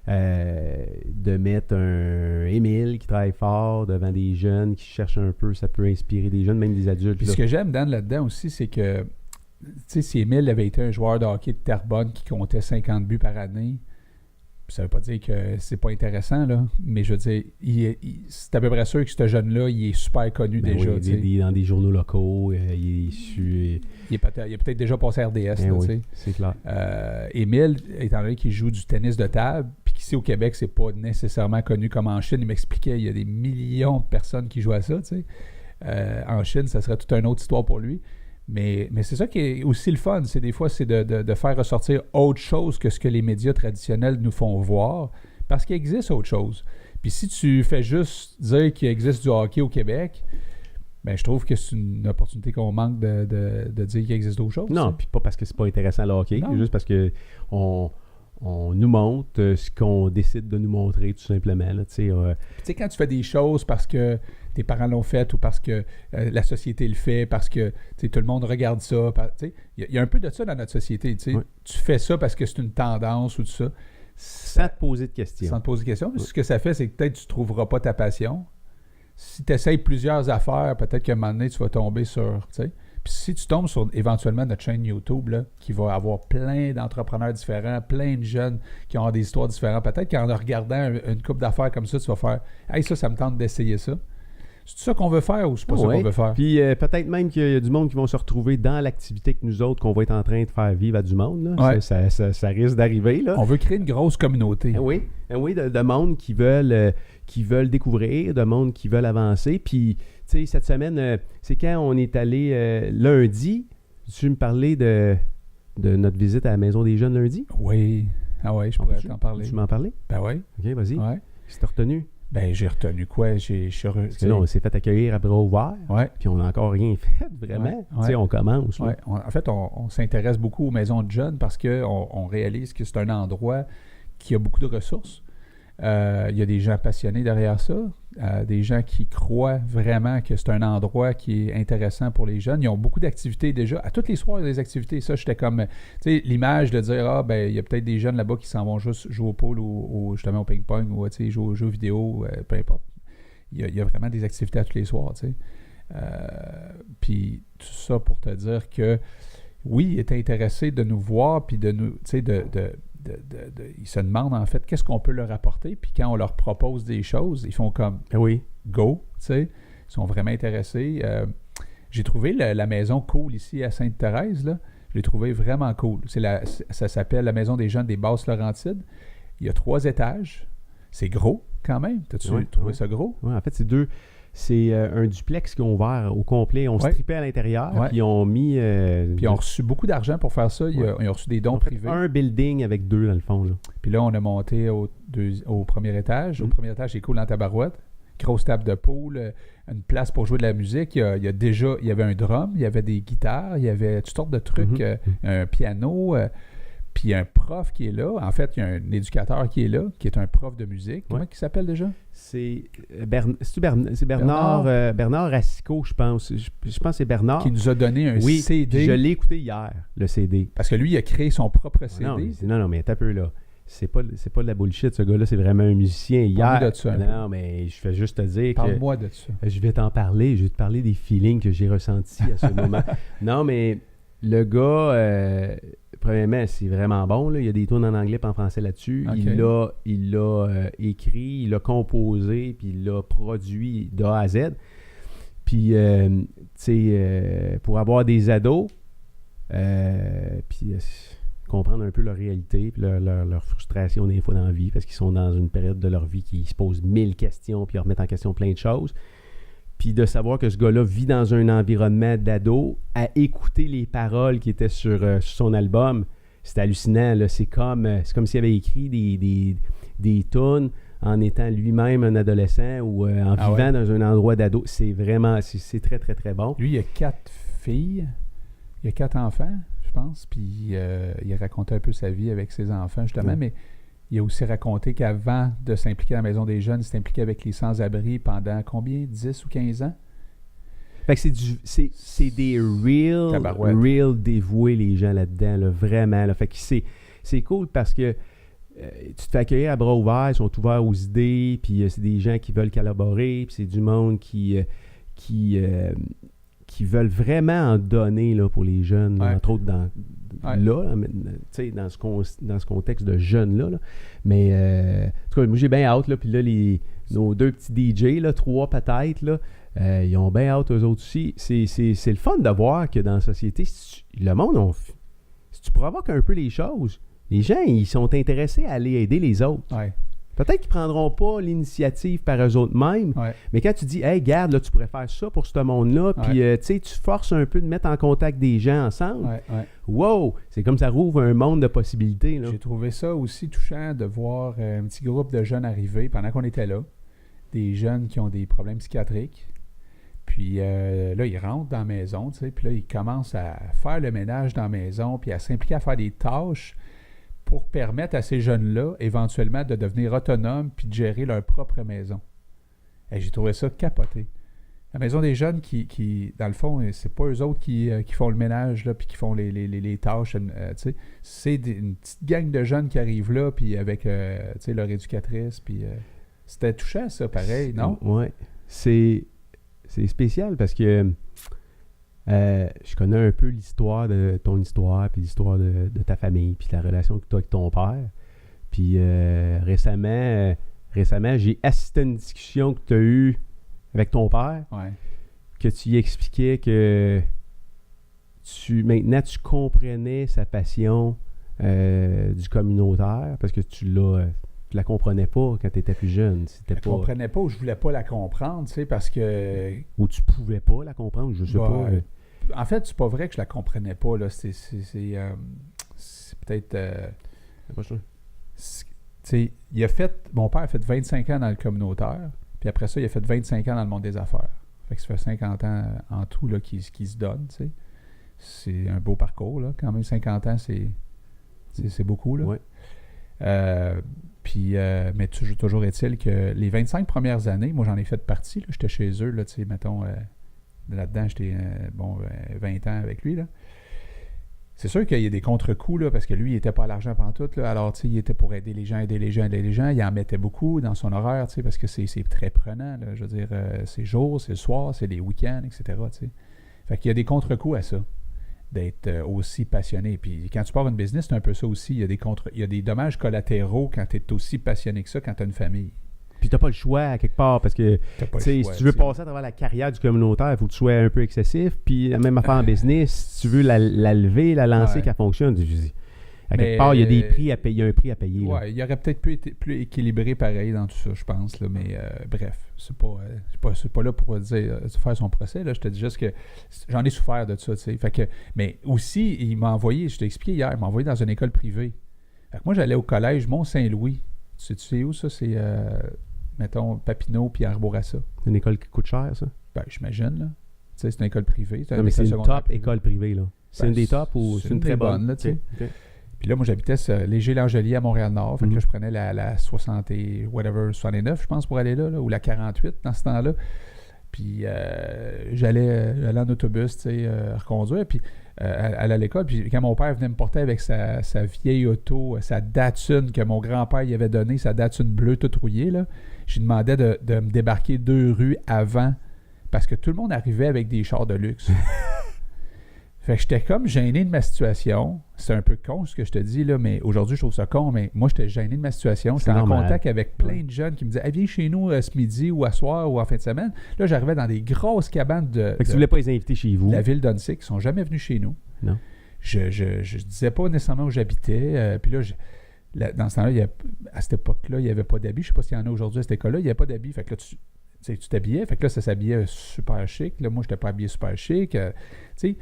de mettre un Émile qui travaille fort devant des jeunes qui cherchent un peu. Ça peut inspirer des jeunes, même des adultes. Puis ce que j'aime là-dedans aussi, c'est que tu sais, si Émile avait été un joueur de hockey de Terrebonne qui comptait 50 buts par année, Ça veut pas dire que c'est pas intéressant, là, mais je veux dire, c'est à peu près sûr que ce jeune-là, il est super connu Ben déjà. oui, tu sais. dans des journaux locaux, il est su... Il a peut-être déjà passé RDS. Ben là, oui, tu sais. c'est clair. Émile, étant donné qu'il joue du tennis de table, puis qu'ici au Québec, c'est pas nécessairement connu comme en Chine, il m'expliquait, il y a des millions de personnes qui jouent à ça. Tu sais. En Chine, ça serait toute une autre histoire pour lui. Mais c'est ça qui est aussi le fun. C'est des fois, c'est de faire ressortir autre chose que ce que les médias traditionnels nous font voir, parce qu'il existe autre chose. Puis si tu fais juste dire qu'il existe du hockey au Québec, ben je trouve que c'est une opportunité qu'on manque de dire qu'il existe d'autres choses. Non, tu sais. puis pas parce que c'est pas intéressant le hockey, Non. juste parce que on nous montre ce qu'on décide de nous montrer, tout simplement. Là, Tu sais, quand tu fais des choses parce que tes parents l'ont fait ou parce que la société le fait, parce que tout le monde regarde ça. Il y a un peu de ça dans notre société. Oui. Tu fais ça parce que c'est une tendance ou tout ça. sans te poser de questions. Sans te poser de questions. Oui. Ce que ça fait, c'est que peut-être tu ne trouveras pas ta passion. Si tu essayes plusieurs affaires, peut-être qu'à un moment donné, tu vas tomber sur... tu sais. Puis si tu tombes sur éventuellement notre chaîne YouTube, là, qui va avoir plein d'entrepreneurs différents, plein de jeunes qui ont des histoires différentes, peut-être qu'en regardant une couple d'affaires comme ça, tu vas faire « Hey, ça me tente d'essayer ça. » C'est ça qu'on veut faire ou c'est pas ça Ouais. qu'on veut faire? Puis peut-être même qu'il y a du monde qui vont se retrouver dans l'activité que nous autres, qu'on va être en train de faire vivre à du monde. Là. Ouais. Ça risque d'arriver. Là. On veut créer une grosse communauté. Oui, de monde qui veulent découvrir, de monde qui veulent avancer. Puis, tu sais, cette semaine, c'est quand on est allé lundi, tu me parlais de notre visite à la Maison des Jeunes lundi? Oui. Ah ouais, je pourrais t'en parler. Tu m'en parlais? Ben oui. OK, vas-y. Ouais. Si t'as retenu. Ben j'ai retenu quoi? Je suis heureux. Parce que là, on s'est fait accueillir à bras ouverts, Ouais. puis on n'a encore rien fait, vraiment. Ouais, Tu sais, on commence. là. Ouais. En fait, on s'intéresse beaucoup aux maisons de jeunes parce qu'on réalise que c'est un endroit qui a beaucoup de ressources. Il y a des gens passionnés derrière ça, des gens qui croient vraiment que c'est un endroit qui est intéressant pour les jeunes. Ils ont beaucoup d'activités déjà. À tous les soirs, il y a des activités. Ça, j'étais comme, tu sais, l'image de dire, il y a peut-être des jeunes là-bas qui s'en vont juste jouer au pool ou justement au ping-pong ou, tu sais, jouer aux jeux vidéo, peu importe. Il y a vraiment des activités à tous les soirs, tu sais. Puis tout ça pour te dire que, oui, il est intéressé de nous voir, puis de nous, tu sais, ils se demandent en fait qu'est-ce qu'on peut leur apporter, puis quand on leur propose des choses, ils font comme Oui. go, tu sais, ils sont vraiment intéressés. J'ai trouvé la maison cool ici à Sainte-Thérèse, là. Je l'ai trouvé vraiment cool. Ça s'appelle la Maison des Jeunes des Basses-Laurentides. Il y a 3 étages. C'est gros quand même. T'as-tu trouvé ça gros? Oui, en fait, c'est un duplex qu'ils ont ouvert au complet. On strippait à l'intérieur, puis ils ont mis... Puis ils ont reçu beaucoup d'argent pour faire ça. Ils ont reçu des dons privés. Un building avec 2, dans le fond. Là. Puis là, on a monté au premier étage. Au premier étage, c'est cool dans tabarouette. Grosse table de pool, une place pour jouer de la musique. Il y avait un drum, il y avait des guitares, il y avait toutes sortes de trucs, un piano, puis un prof qui est là. En fait, il y a un éducateur qui est là, qui est un prof de musique. Comment il s'appelle déjà? C'est Bernard Racicot, je pense. Je pense que c'est Bernard. Qui nous a donné un CD. Je l'ai écouté hier, le CD. Parce que lui, il a créé son propre CD. Non, mais t'as un peu là. C'est pas de la bullshit, ce gars-là, c'est vraiment un musicien. Hier, de ça, non, mais je fais juste te dire Parle-moi de ça. Je vais t'en parler. Je vais te parler des feelings que j'ai ressentis à ce moment. Non, mais le gars, premièrement, c'est vraiment bon. Là. Il y a des tunes en anglais et en français là-dessus. Okay. Il l'a écrit, il l'a composé, puis il l'a produit de A à Z. Puis, tu sais, pour avoir des ados, puis... comprendre un peu leur réalité puis leur frustration des fois dans la vie parce qu'ils sont dans une période de leur vie qui se posent 1000 questions puis ils remettent en question plein de choses. Puis de savoir que ce gars-là vit dans un environnement d'ado, à écouter les paroles qui étaient sur son album, c'est hallucinant. Là. C'est comme s'il avait écrit des tunes en étant lui-même un adolescent ou en vivant dans un endroit d'ado. C'est vraiment, c'est très, très, très bon. Lui, il a 4 filles, il a 4 enfants. Pense, puis il a raconté un peu sa vie avec ses enfants, justement, mais il a aussi raconté qu'avant de s'impliquer à la Maison des Jeunes, il s'est impliqué avec les sans-abri pendant combien? 10 ou 15 ans? Fait que c'est des real dévoués, les gens là-dedans, là, vraiment. Là. Fait que c'est cool parce que tu te fais accueillir à bras ouverts, ils sont ouverts aux idées, puis c'est des gens qui veulent collaborer, puis c'est du monde qui veulent vraiment en donner là, pour les jeunes, entre autres là, tu sais, dans ce contexte de jeunes-là. Là. Mais, en tout cas, moi, j'ai bien hâte, là, puis là, nos 2 petits DJ, là, 3 peut-être, là, ils ont bien hâte, eux autres aussi. C'est le fun de voir que dans la société, le monde, si tu provoques un peu les choses, les gens, ils sont intéressés à aller aider les autres. Ouais. Peut-être qu'ils ne prendront pas l'initiative par eux autres mêmes, mais quand tu dis « Hey, regarde, là, tu pourrais faire ça pour ce monde-là », puis tu sais, tu forces un peu de mettre en contact des gens ensemble. Wow! C'est comme ça rouvre un monde de possibilités. Là. J'ai trouvé ça aussi touchant de voir un petit groupe de jeunes arriver pendant qu'on était là. Des jeunes qui ont des problèmes psychiatriques. Puis là, ils rentrent dans la maison, tu sais, puis là, ils commencent à faire le ménage dans la maison, puis à s'impliquer à faire des tâches pour permettre à ces jeunes-là, éventuellement, de devenir autonomes puis de gérer leur propre maison. Et j'ai trouvé ça capoté. La maison des jeunes qui dans le fond, c'est pas eux autres qui font le ménage, là, puis qui font les tâches, tu sais. C'est une petite gang de jeunes qui arrivent là, puis avec, tu sais, leur éducatrice, puis c'était touchant, ça, pareil, non? Oui. C'est spécial parce que je connais un peu l'histoire de ton histoire, puis l'histoire de ta famille, puis la relation que tu as avec ton père. Puis récemment, j'ai assisté à une discussion que tu as eue avec ton père, que tu y expliquais que maintenant tu comprenais sa passion du communautaire, parce que tu la comprenais pas quand tu étais plus jeune. Je la comprenais pas ou je voulais pas la comprendre, tu sais, parce que... Ou tu pouvais pas la comprendre, je sais pas. En fait, c'est pas vrai que je la comprenais pas, là. C'est peut-être... tu sais, mon père a fait 25 ans dans le communautaire, puis après ça, il a fait 25 ans dans le monde des affaires. Fait que ça fait 50 ans en tout là, qu'il se donne, tu sais. C'est un beau parcours, là. Quand même, 50 ans, c'est beaucoup, là. Ouais. Mais toujours est-il que les 25 premières années, moi, j'en ai fait partie, là. J'étais chez eux, là, tu sais, mettons... là-dedans, j'étais 20 ans avec lui, là. C'est sûr qu'il y a des contre-coups, là, parce que lui, il n'était pas à l'argent pantoute, là. Alors, tu sais, il était pour aider les gens. Il en mettait beaucoup dans son horaire, tu sais, parce que c'est très prenant, là. Je veux dire, c'est jour, c'est le soir, c'est les week-ends, etc., tu sais. Fait qu'il y a des contre-coups à ça, d'être aussi passionné. Puis quand tu pars une business, c'est un peu ça aussi. Il y a des dommages collatéraux quand tu es aussi passionné que ça, quand tu as une famille. Puis t'as pas le choix à quelque part, parce que si tu veux passer à travers la carrière du communautaire, il faut que tu sois un peu excessif. Puis la même affaire en business, si tu veux la lever, la lancer, qu'elle fonctionne, à quelque part, il y a des prix à payer, un prix à payer. Ouais, il y aurait peut-être pu être plus équilibré pareil dans tout ça, je pense. Là, mais bref, c'est pas là pour faire son procès. Là. Je te dis juste que j'en ai souffert de ça. Fait que, mais aussi, il m'a envoyé, je t'ai expliqué hier, il m'a envoyé dans une école privée. Fait que moi, j'allais au collège Mont-Saint-Louis. Tu sais où ça? C'est, mettons, Papineau puis Arbourassa. C'est une école qui coûte cher, ça? Ben, j'imagine, là. Tu sais, c'est une école privée. Non, mais c'est une top école privée, là. C'est une des tops ou c'est une très bonne? Là, tu sais. Okay. Puis là, moi, j'habitais Léger-Langelier à Montréal-Nord. Fait que là, je prenais la 69, je pense, pour aller là, ou la 48 dans ce temps-là. Puis j'allais en autobus, tu sais, reconduire, puis aller à l'école. Puis quand mon père venait me porter avec sa vieille auto, sa Datsun que mon grand-père y avait donnée, sa Datsun bleue toute rouillée, là, je lui demandais de me débarquer 2 rues avant, parce que tout le monde arrivait avec des chars de luxe. Fait que j'étais comme gêné de ma situation. C'est un peu con ce que je te dis, là, mais aujourd'hui, je trouve ça con, mais moi, j'étais gêné de ma situation. J'étais en contact avec plein de jeunes qui me disaient « viens chez nous ce midi ou à soir ou en fin de semaine. » Là, j'arrivais dans des grosses cabanes Fait que tu voulais pas les inviter chez vous. La ville d'Annecy, qui sont jamais venus chez nous. Non. Je disais pas nécessairement où j'habitais. Puis là, dans ce temps-là, à cette époque-là, il n'y avait pas d'habits. Je sais pas s'il y en a aujourd'hui à cette école-là. Il n'y avait pas d'habits. Fait que là, tu t'habillais. Fait que là, ça s'habillait super chic. Là, moi, je n'étais pas habillé super chic. Tu sais,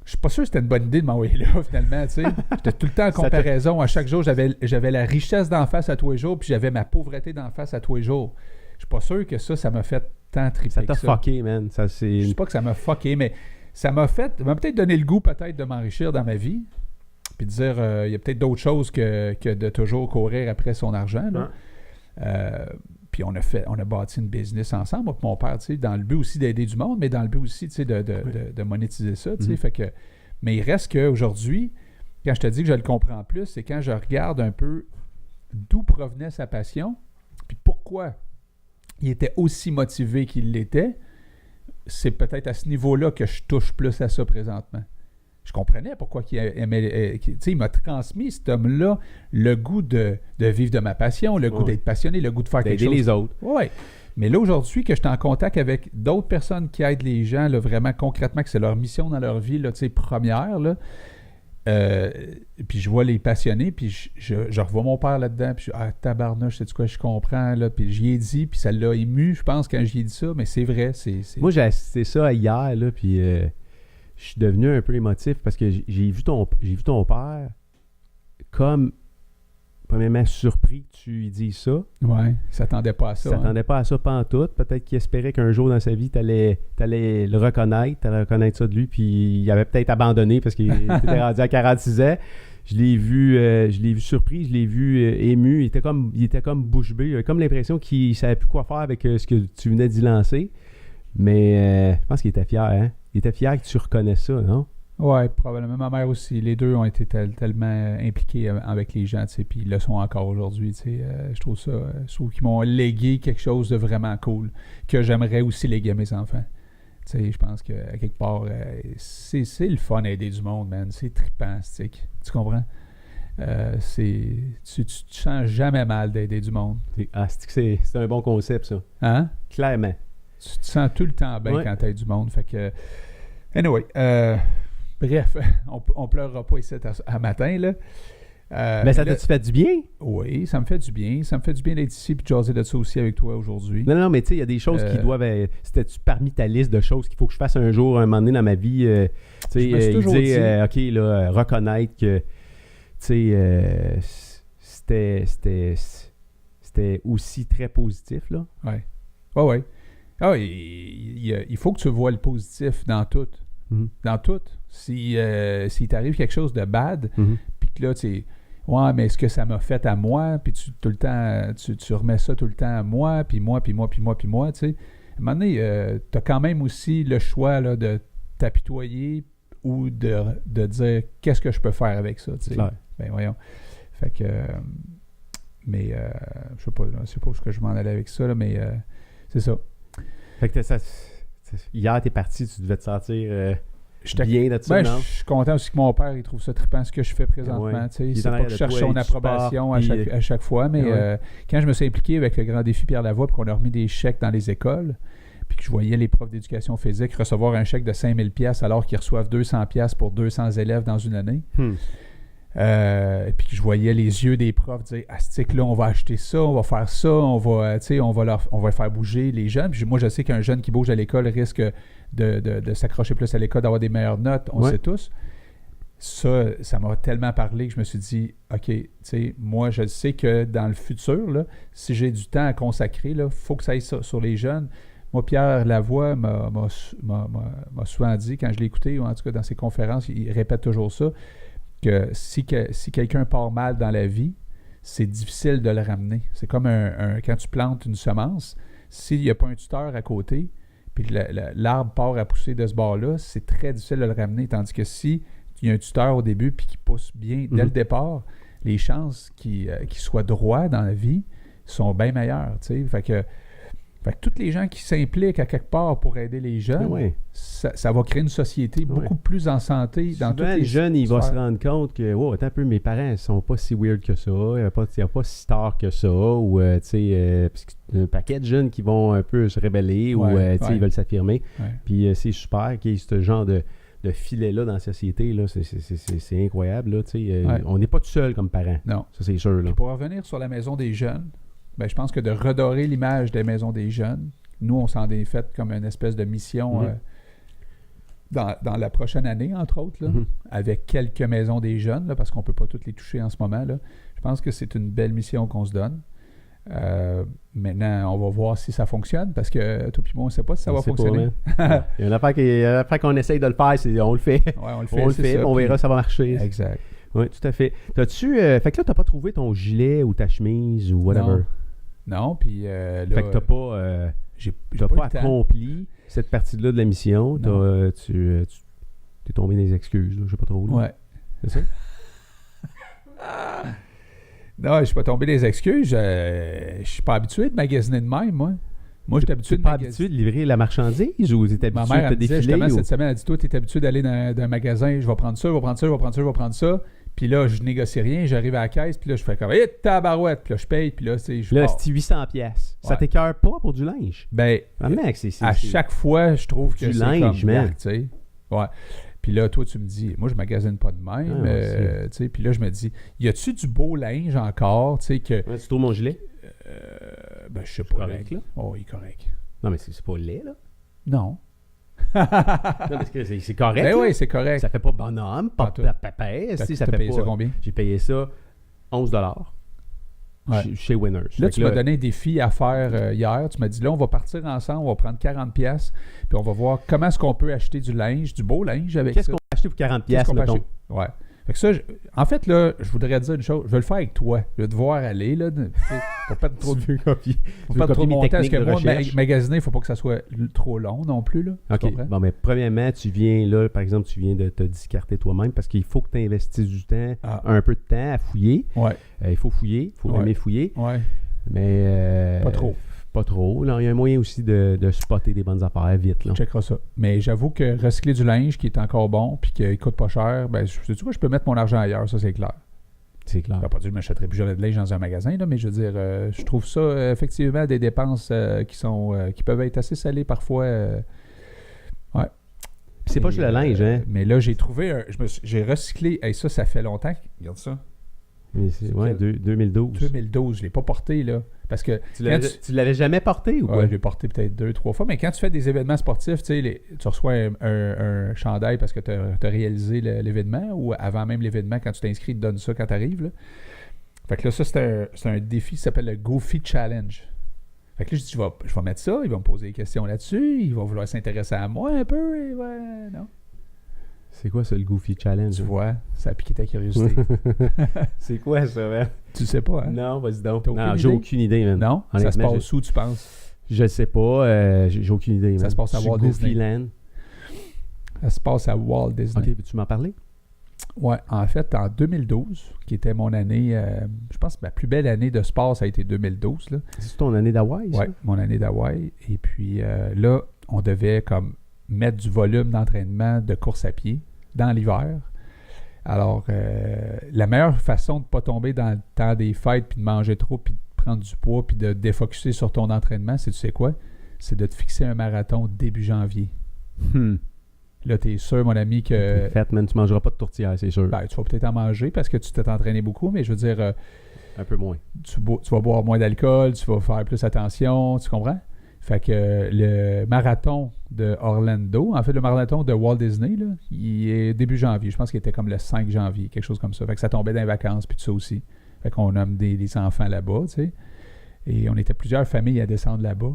je suis pas sûr que c'était une bonne idée de m'envoyer là, finalement, tu sais. J'étais tout le temps en comparaison. À chaque jour, j'avais la richesse d'en face à tous les jours, puis j'avais ma pauvreté d'en face à tous les jours. Je suis pas sûr que ça m'a fait tant triper. Ça t'a fucké, man. Je sais pas que ça m'a fucké, mais ça m'a peut-être donné le goût peut-être de m'enrichir dans ma vie, puis de dire, il y a peut-être d'autres choses que de toujours courir après son argent, là. Puis on a bâti une business ensemble, moi et mon père, tu sais, dans le but aussi d'aider du monde, mais dans le but aussi, tu sais, de monétiser ça, tu sais. Fait que, mais il reste qu'aujourd'hui, quand je te dis que je le comprends plus, c'est quand je regarde un peu d'où provenait sa passion, puis pourquoi il était aussi motivé qu'il l'était, c'est peut-être à ce niveau-là que je touche plus à ça présentement. Je comprenais pourquoi il aimait. Il m'a transmis, cet homme-là, le goût de vivre de ma passion, le goût d'être passionné, le goût de faire quelque chose. D'aider les autres. Oui. Mais là, aujourd'hui, que je suis en contact avec d'autres personnes qui aident les gens, là, vraiment concrètement, que c'est leur mission dans leur vie, là, première, là, puis je vois les passionnés, puis je revois mon père là-dedans, puis tabarnouche, sais-tu quoi, je comprends, là, puis j'y ai dit, puis ça l'a ému, je pense, quand j'y ai dit ça, mais c'est vrai, c'est... Moi, j'ai assisté ça hier, là, puis je suis devenu un peu émotif parce que j'ai vu ton père comme, premièrement, surpris que tu lui dises ça. Ouais, il s'attendait pas à ça. Il s'attendait pas à ça pantoute. Peut-être qu'il espérait qu'un jour dans sa vie, t'allais le reconnaître, t'allais reconnaître ça de lui, puis il avait peut-être abandonné parce qu'il était rendu à 46 ans. Je l'ai vu surpris, je l'ai vu ému. Il était comme bouche bée. Il avait comme l'impression qu'il ne savait plus quoi faire avec ce que tu venais d'y lancer. Mais je pense qu'il était fier, hein? Il était fier que tu reconnais ça, non? Oui, probablement. Ma mère aussi. Les deux ont été tellement impliqués avec les gens, tu sais, puis ils le sont encore aujourd'hui, tu sais. Je trouve qu'ils m'ont légué quelque chose de vraiment cool que j'aimerais aussi léguer à mes enfants. Tu sais, je pense qu'à quelque part, c'est le fun d'aider du monde, man. C'est trippant, tu comprends? Tu te sens jamais mal d'aider du monde. C'est un bon concept, ça. Hein? Clairement. Tu te sens tout le temps bien quand tu aides du monde. Fait que... Anyway, bref, on pleurera pas ici à matin, là. Mais ça t'a-tu fait du bien? Oui, ça me fait du bien. Ça me fait du bien d'être ici et de jaser de ça aussi avec toi aujourd'hui. Non, mais tu sais, il y a des choses qui doivent... C'était-tu parmi ta liste de choses qu'il faut que je fasse un jour, un moment donné dans ma vie? Tu sais, dire, OK, là, reconnaître que, tu sais, c'était aussi très positif, là. Oui. Oui. Ah, il faut que tu vois le positif dans tout. Mm-hmm. Dans tout. S'il t'arrive quelque chose de bad, puis que là, tu sais, ouais, mais est-ce que ça m'a fait à moi? Puis tout le temps, tu remets ça tout le temps à moi, puis moi, tu sais. À un moment donné, tu as quand même aussi le choix là, de t'apitoyer ou de dire qu'est-ce que je peux faire avec ça, tu sais. Ben voyons. Fait que... mais je sais pas ce que je m'en allais avec ça, là, mais c'est ça. Fait que hier, t'es parti, tu devais te sentir bien de ça, non? Je suis content aussi que mon père, il trouve ça trippant ce que je fais présentement. C'est pas que je cherche son approbation à chaque fois, mais quand je me suis impliqué avec le grand défi Pierre Lavoie, puis qu'on a remis des chèques dans les écoles, puis que je voyais les profs d'éducation physique recevoir un chèque de 5000 $ alors qu'ils reçoivent 200 $ pour 200 élèves dans une année. Puis que je voyais les yeux des profs dire astique là, on va acheter ça, on va faire ça, on va faire bouger les jeunes. Puis moi, je sais qu'un jeune qui bouge à l'école risque de s'accrocher plus à l'école, d'avoir des meilleures notes, on le sait tous. Ça m'a tellement parlé que je me suis dit, OK, tu sais, moi, je sais que dans le futur, là, si j'ai du temps à consacrer, il faut que ça aille sur les jeunes. Moi, Pierre Lavoie m'a souvent dit, quand je l'ai écouté, ou en tout cas dans ses conférences, il répète toujours ça, que si quelqu'un part mal dans la vie, c'est difficile de le ramener. C'est comme quand tu plantes une semence, s'il n'y a pas un tuteur à côté, puis l'arbre part à pousser de ce bord-là, c'est très difficile de le ramener. Tandis que si il y a un tuteur au début puis qui pousse bien dès le départ, les chances qu'il soit droit dans la vie sont bien meilleures. Fait que tous les gens qui s'impliquent à quelque part pour aider les jeunes, ça va créer une société beaucoup plus en santé. Dans souvent, les jeunes, ils vont se rendre compte que, attends un peu, mes parents ne sont pas si weird que ça, il n'y a pas si tard que ça, ou, tu sais, un paquet de jeunes qui vont un peu se rébeller, ou, tu sais, ils veulent s'affirmer. Puis c'est super qu'il y ait ce genre de filet-là dans la société, là, c'est incroyable, là, tu sais. On n'est pas tout seul comme parents. Non. Ça, c'est sûr, là. Puis pour revenir sur la maison des jeunes, ben, je pense que de redorer l'image des maisons des jeunes, nous, on s'en est fait comme une espèce de mission dans la prochaine année, entre autres, là, avec quelques maisons des jeunes, là, parce qu'on ne peut pas toutes les toucher en ce moment. Là. Je pense que c'est une belle mission qu'on se donne. Maintenant, on va voir si ça fonctionne, parce que toi et moi, on ne sait pas si ça va fonctionner. Il y a une affaire qu'on essaye de le faire, on le fait. Ouais, on le fait, on verra si ça va marcher. Exact. Oui, tout à fait. T'as-tu... fait que là, t'as pas trouvé ton gilet ou ta chemise ou whatever? Non, puis là... Fait que t'as pas... t'as pas accompli cette partie-là de la mission. Tu t'es tombé dans les excuses, là, je sais pas trop. Là. Ouais. C'est ça? Non, je suis pas tombé des excuses. Je suis pas habitué de magasiner de même, moi. Moi, j'étais Tu habitué n'es de pas magasiner. habitué de livrer la marchandise ou tu es Ma habitué mère de elle te me disait défiler? justement ou- cette semaine, elle dit, toi, tu es habitué d'aller dans un magasin, je vais prendre ça, je vais prendre ça, je vais prendre ça, je vais prendre ça, je vais prendre ça. Puis là, je négocie rien, j'arrive à la caisse, puis là, je fais comme, hé, tabarouette, puis là, je paye, puis là, je Là, pars. c'est 800 pièces. Ça Ouais. t'écœure pas pour du linge? Ben, Ah, mec, à chaque fois, je trouve que Du c'est linge, comme man. black, tu sais. Ouais. Puis là, toi, tu me dis, moi, je magasine pas de même. Ah, ouais, tu sais, puis là, je me dis, y a-tu du beau linge encore, tu sais, que. Ouais, tu trouves mon gilet? Ben, je sais pas. Correct, là. Oh, il est correct. Non, mais c'est pas laid, là. Non. Non, parce que c'est correct. Ben là. oui, c'est correct. Ça fait pas bonhomme, pas Pas tout. pépère. T'as Si, ça t'as fait payé pas. ça combien? J'ai payé ça $11 Ouais. chez Winners. Là, Fait tu que m'as donné un défi à faire hier. Tu m'as dit, là, on va partir ensemble, on va prendre 40 pièces, puis on va voir comment est-ce qu'on peut acheter du linge, du beau linge avec Qu'est-ce ça. qu'on va acheter pour 40 Qu'est-ce pièces, qu'on peut mettons? acheter? Ouais. Fait que ça, en fait, là, je voudrais te dire une chose. Je vais le faire avec toi. Je vais te voir aller, là, pour pas trop de Tu veux copier? Faut Tu pas veux trop copier mes monter parce techniques que de moi, recherche? magasiner, il faut pas que ça soit trop long non plus. Là. Tu OK. comprends? Bon, mais premièrement, tu viens là, par exemple, tu viens de te discarter toi-même parce qu'il faut que tu investisses du temps, un peu de temps à fouiller. Ouais. Il faut fouiller, il faut Ouais. aimer fouiller. Ouais. Mais. Pas trop. Pas trop. Là, il y a un moyen aussi de spotter des bonnes affaires vite. Là. On checkera ça. Mais j'avoue que recycler du linge qui est encore bon puis qui coûte pas cher, ben, sais-tu quoi, je peux mettre mon argent ailleurs, ça c'est clair. C'est clair. Ça veut pas dire que je m'achèterais plus jamais de linge dans un magasin, là, mais je veux dire, je trouve ça effectivement des dépenses qui peuvent être assez salées parfois. Ouais. Puis c'est pas juste le linge, hein? Mais là, j'ai trouvé j'ai recyclé. Hey, ça fait longtemps. Regarde ça. Mais c'est, ouais, 2012. 2012, je l'ai pas porté, là. Parce que Tu l'avais jamais porté ou quoi? ouais, je l'ai porté peut-être 2-3 fois. Mais quand tu fais des événements sportifs, tu sais, tu reçois un chandail parce que tu as réalisé l'événement ou avant même l'événement, quand tu t'inscris, ils te donnent ça quand tu arrives. Là. Fait que là, ça, c'est un défi qui s'appelle le Goofy Challenge. Fait que là, je dis, je vais mettre ça, il va me poser des questions là-dessus, il va vouloir s'intéresser à moi un peu, et ouais, non. C'est quoi ça, le Goofy Challenge? Tu vois, ça a piqué ta curiosité. C'est quoi ça, man? Tu sais pas, hein? Non, vas-y donc. T'as aucune Non, j'ai idée? aucune idée, man. Non? Ça se Honnêtement, passe où, tu penses? Je sais pas, j'ai aucune idée, man. Ça se passe à C'est Walt Goofy Disney. Land. Ça se passe à Walt Disney. Ok, peux-tu m'en parler? Ouais, en fait, en 2012, qui était mon année, je pense que ma plus belle année de sport, ça a été 2012. Là. C'est ton année d'Hawaï, ça? Ouais, mon année d'Hawaï. Et puis là, on devait comme mettre du volume d'entraînement de course à pied dans l'hiver. Alors, la meilleure façon de ne pas tomber dans le temps des fêtes, puis de manger trop, puis de prendre du poids, puis de défocusser sur ton entraînement, c'est tu sais quoi? C'est de te fixer un marathon début janvier. Là, tu es sûr, mon ami, que... Fait, man, tu mangeras pas de tourtière, c'est sûr. Ben, tu vas peut-être en manger parce que tu t'es entraîné beaucoup, mais je veux dire, Un peu moins. tu vas boire moins d'alcool, tu vas faire plus attention, tu comprends? Fait que le marathon de Orlando, en fait, le marathon de Walt Disney, là, il est début janvier. Je pense qu'il était comme le 5 janvier, quelque chose comme ça. Fait que ça tombait dans les vacances, puis tout ça aussi. Fait qu'on nomme des enfants là-bas, tu sais. Et on était plusieurs familles à descendre là-bas.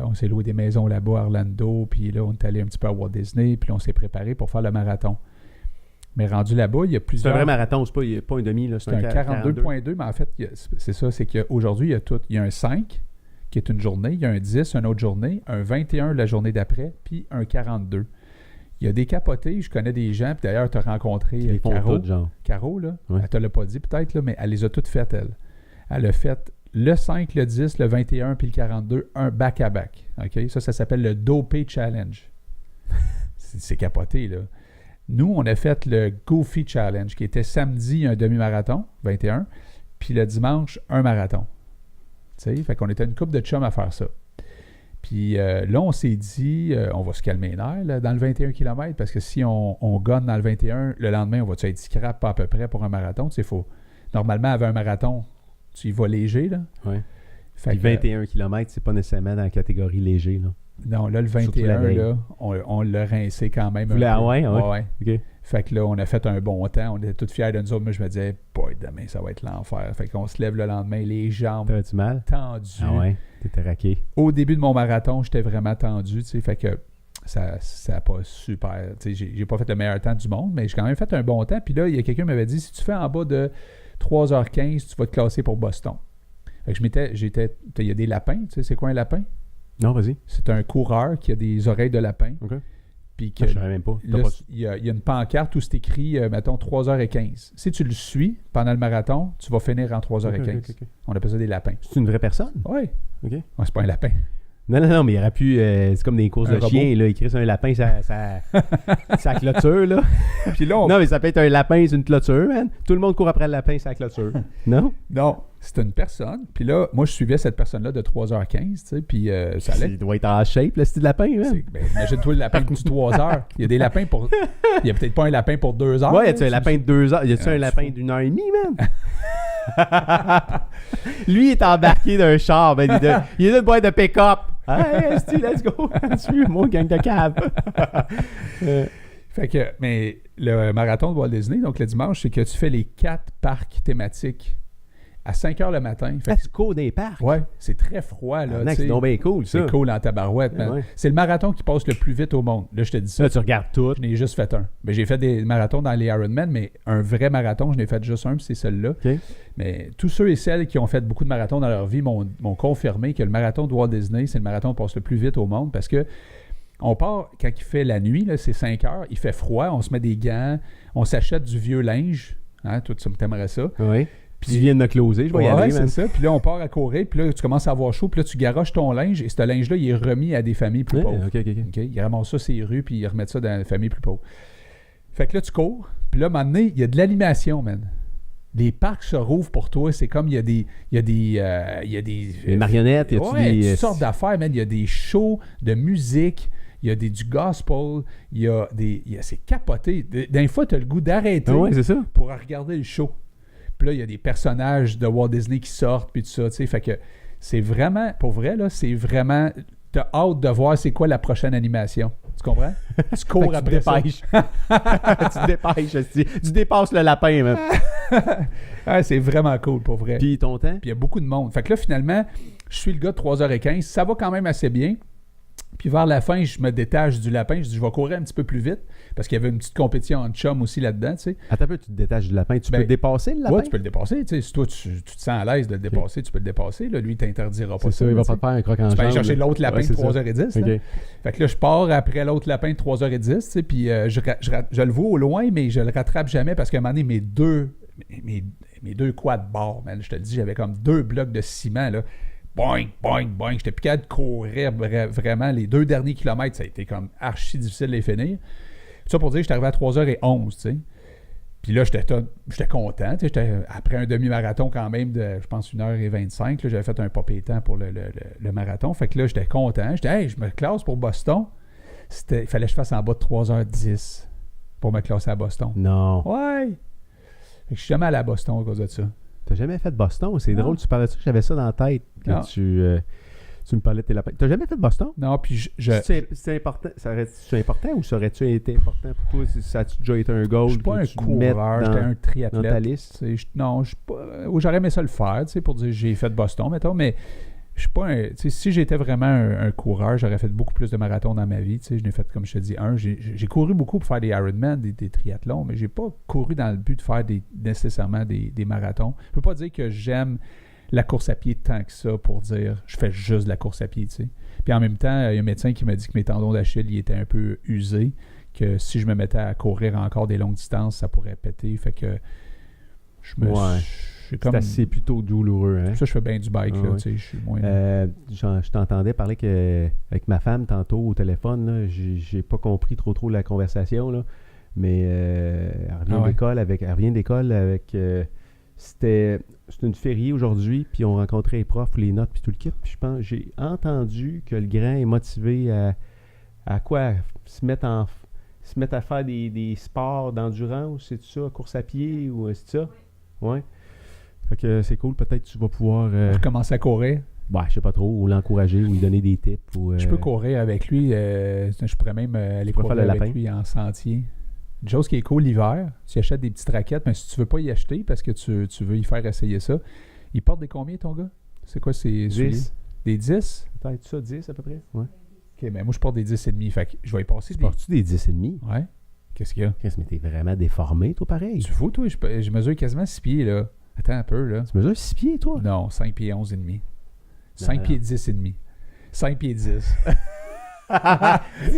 On s'est loué des maisons là-bas à Orlando, puis là, on est allé un petit peu à Walt Disney, puis là, on s'est préparé pour faire le marathon. Mais rendu là-bas, il y a C'est plusieurs... un vrai marathon, c'est pas un demi, là. C'est un 42.2, mais en fait, c'est ça, c'est qu'aujourd'hui, il y a tout. Il y a un 5, qui est une journée, il y a un 10, une autre journée, un 21 la journée d'après, puis un 42. Il y a des capotés, je connais des gens, puis d'ailleurs, tu as rencontré Ils font Caro. tout, genre. Caro, là, Ouais. elle te l'a pas dit peut-être, là, mais elle les a toutes faites, elle. Elle a fait le 5, le 10, le 21, puis le 42, un back-à-back. OK? Ça s'appelle le Dopey Challenge. C'est capoté, là. Nous, on a fait le Goofy Challenge, qui était samedi, un demi-marathon, 21, puis le dimanche, un marathon. Tu sais, fait qu'on était une couple de chums à faire ça. Puis là, on s'est dit, on va se calmer les nerfs là, dans le 21 km, parce que si on gagne dans le 21, le lendemain, on va être scrap à peu près pour un marathon. Tu sais, faut... Normalement, avec un marathon, tu y vas léger, là. Ouais. Fait Puis que, 21 km, c'est pas nécessairement dans la catégorie léger, là. non, là, le Surtout la 21, veille. là, on l'a rincé quand même. Vous voulez- un peu. ah ouais? Ouais. OK. Fait que là, on a fait un bon temps. On était tous fiers de nous autres. Moi, je me disais, boy, demain, ça va être l'enfer. Fait qu'on se lève le lendemain, les jambes T'avais-tu mal? tendues. Ah ouais? T'étais raqué. Au début de mon marathon, j'étais vraiment tendu, tu sais, fait que ça n'a pas super... Tu sais, j'ai pas fait le meilleur temps du monde, mais j'ai quand même fait un bon temps. Puis là, il y a quelqu'un qui m'avait dit, si tu fais en bas de 3h15, tu vas te classer pour Boston. Fait que il y a des lapins, tu sais, c'est quoi un lapin? Non, vas-y. C'est un coureur qui a des oreilles de lapin. OK. Puis que Je savais même pas. T'as là, pas- il y a une pancarte où c'est écrit, mettons, 3h15. Si tu le suis pendant le marathon, tu vas finir en 3h15. OK. On appelle ça des lapins. C'est une vraie personne? Oui. OK. Ouais, c'est pas un lapin. Non, mais il aurait pu... c'est comme des courses Un de robot. chiens, là. Il crisse un lapin, sa clôture, là. Puis là, Non, mais ça peut être un lapin, c'est une clôture, man. Tout le monde court après le lapin, c'est la clôture. Non? non, c'était une personne. Puis là, moi, je suivais cette personne-là de 3h15, tu sais, puis ça allait. Il doit être en shape, le style lapin, man. Ben, imagine-toi le lapin du 3 heures. Il y a des lapins pour... Il y a peut-être pas un lapin pour 2 heures. Ouais, y a-tu un lapin de 2 heures? Y a-tu Ah, un tu lapin fous. d'1 heure et demie, man? Lui, il est embarqué d'un char. Ben, il est de boîte de pick-up. Hey, esti, let's go. Suis-moi, gang de cave. Fait que, mais le marathon de Walt Disney, donc le dimanche, c'est que tu fais les 4 parcs thématiques à 5 heures le matin. Fait que, Tu cours dans les parcs. ouais, c'est très froid, là. Ah, tu sais. c'est donc bien cool, ça. C'est cool en tabarouette, man. Ouais. C'est le marathon qui passe le plus vite au monde. Là, je te dis ça. Là, tu regardes tout. Je n'ai juste fait un. Mais j'ai fait des marathons dans les Ironman, mais un vrai marathon, je n'ai fait juste un, puis c'est celui-là. OK. Mais tous ceux et celles qui ont fait beaucoup de marathons dans leur vie m'ont confirmé que le marathon de Walt Disney, c'est le marathon qui passe le plus vite au monde parce que on part, quand il fait la nuit, là, c'est 5 heures, il fait froid, on se met des gants, on s'achète du vieux linge. Hein, toi, tu t'aimerais ça. Oui. Puis tu viens de me closer, je vais y Ouais, aller, c'est man. ça. Puis là, on part à courir, puis là, tu commences à avoir chaud, puis là, tu garoches ton linge, et ce linge-là, il est remis à des familles plus Ouais, pauvres. OK. OK? Ils ramassent ça sur les rues, puis ils remettent ça dans les familles plus pauvres. Fait que là, tu cours, puis là, maintenant, il y a de l'animation, man. Les parcs se rouvrent pour toi. C'est comme il y a des. Les marionnettes, y a-tu ouais, des... toutes sortes d'affaires, man. Il y a des shows de musique, il y a du gospel, c'est capoté. D'un fois, tu as le goût d'arrêter Ah ouais, c'est ça. pour regarder le show. Puis là, il y a des personnages de Walt Disney qui sortent, puis tout ça, tu sais. Fait que c'est vraiment, pour vrai, là, c'est vraiment. T'as hâte de voir c'est quoi la prochaine animation. Tu comprends? Tu cours Fait que tu te après ça. dépêches. Tu te dépêches, esti. Tu dépasses le lapin, man. Ah, c'est vraiment cool, pour vrai. Puis ton temps? Puis il y a beaucoup de monde. Fait que là, finalement, je suis le gars de 3h15. Ça va quand même assez bien. Puis vers la fin, je me détache du lapin. Je dis, je vais courir un petit peu plus vite. Parce qu'il y avait une petite compétition en chum aussi là-dedans, tu sais. Attends un peu, tu te détaches du lapin. Tu Ben, peux le dépasser, le lapin? Ouais, tu peux le dépasser. Tu sais, si toi, tu te sens à l'aise de le dépasser, tu peux le dépasser. Là, lui, il t'interdira pas C'est ça, il va tu pas sais. te faire un croc en Tu peux aller jambe, chercher là. l'autre lapin Ouais, de c'est ça. 3h10. là. OK. Fait que là, je pars après l'autre lapin de 3h10, tu sais, puis je le vois au loin, mais je le rattrape jamais parce qu'à un moment donné, mes deux quads barres, man, je te le dis, j'avais comme 2 blocs de ciment, là. Boing, boing, boing. J'étais plus capable de courir vraiment. Les 2 derniers kilomètres, ça a été comme archi difficile de les finir. Tout ça pour dire que j'étais arrivé à 3h11, tu sais. Puis là, j'étais content. Tu sais, après un demi-marathon quand même de, je pense, 1h25, là, j'avais fait un pas pétant pour le marathon. Fait que là, j'étais content. J'étais, hey, je me classe pour Boston. Il fallait que je fasse en bas de 3h10 pour me classer à Boston. Non. Ouais! Fait que je suis jamais allé à Boston à cause de ça. T'as jamais fait Boston? C'est Non. drôle, tu parlais de ça. J'avais ça dans la tête quand Non. tu me parlais de tes lapins. T'as jamais fait Boston? Non, puis C'est important. C'est important ou ça aurait-tu été important pour toi? Ça a-tu déjà été un goal? je suis pas que un tu mettes coureur, j'étais un dans ta triathlète. liste? Tu sais, non, je suis pas. J'aurais aimé ça le faire, tu sais, pour dire j'ai fait Boston, mettons, mais je suis pas un. Tu sais, si j'étais vraiment un coureur, j'aurais fait beaucoup plus de marathons dans ma vie. Tu sais, je n'ai fait, comme je te dis, j'ai couru beaucoup pour faire des Ironman, des triathlons, mais j'ai pas couru dans le but de faire nécessairement des marathons. Je peux pas dire que j'aime la course à pied tant que ça pour dire je fais juste de la course à pied, tu sais. Puis en même temps, il y a un médecin qui m'a dit que mes tendons d'Achille ils étaient un peu usés, que si je me mettais à courir encore des longues distances, ça pourrait péter. Fait que je me Ouais. je suis C'est comme assez plutôt douloureux, hein? ça, je fais bien du bike, Ah là, ouais. tu sais, je suis moins. Je t'entendais parler avec ma femme tantôt au téléphone. Là. J'ai pas compris trop la conversation, là. Mais elle revient d'école avec c'était une fériée aujourd'hui, puis on rencontrait les profs, les notes, puis tout le kit. Puis je pense, j'ai entendu que le grand est motivé à quoi? Se mettre à faire des sports d'endurance, c'est ça? Course à pied ou c'est ça? Ouais. Fait que c'est cool, peut-être tu vas pouvoir... Commencer à courir. je sais pas trop, ou l'encourager, ou lui donner des tips. Ou, Je peux courir avec lui. Je pourrais même aller pourrais courir faire le avec lapin. lui en sentier. Une chose qui est cool l'hiver, tu achètes des petites raquettes, mais si tu veux pas y acheter parce que tu veux y faire essayer ça, il porte des combien ton gars? C'est quoi ces souliers? 10. Des 10? Peut-être ça, 10 à peu près? Ouais. Ok, mais moi je porte des 10 et demi. Fait que je vais y passer Tu des. portes-tu des 10,5? Ouais. Qu'est-ce qu'il y a? Chris, mais t'es vraiment déformé, toi, pareil. Tu fous, toi? Je mesure quasiment 6 pieds, là. Attends un peu, là. Tu mesures 6 pieds, toi? Non, 5 pieds 11 et demi. 5 non. pieds 10 et demi. 5 pieds 10.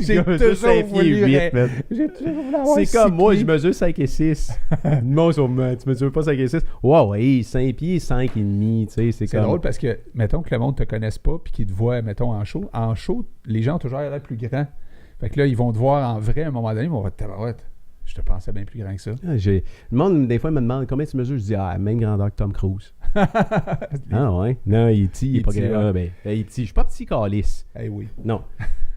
J'ai mesure toujours 5 pieds voulu... 8, man. J'ai toujours voulu avoir C'est 6 comme moi, pieds. je mesure 5 et 6. Moi, tu mesures pas 5 et 6. Wow, ouais, 5 pieds, 5 et demi, tu sais, c'est C'est comme... drôle parce que, mettons que le monde te connaisse pas puis qu'ils te voient, mettons, en show. En show, les gens ont toujours l'air plus grands. Fait que là, ils vont te voir en vrai à un moment donné, ils vont te tabarouette. Je te pensais bien plus grand que ça. Le monde, des fois, me demande combien tu mesures. Je dis, même grandeur que Tom Cruise. Ah ouais? Non, il est petit, il est pas petit, grand. ouais. Ah, ben, il est petit. Je suis pas petit, calice. Eh oui. Non,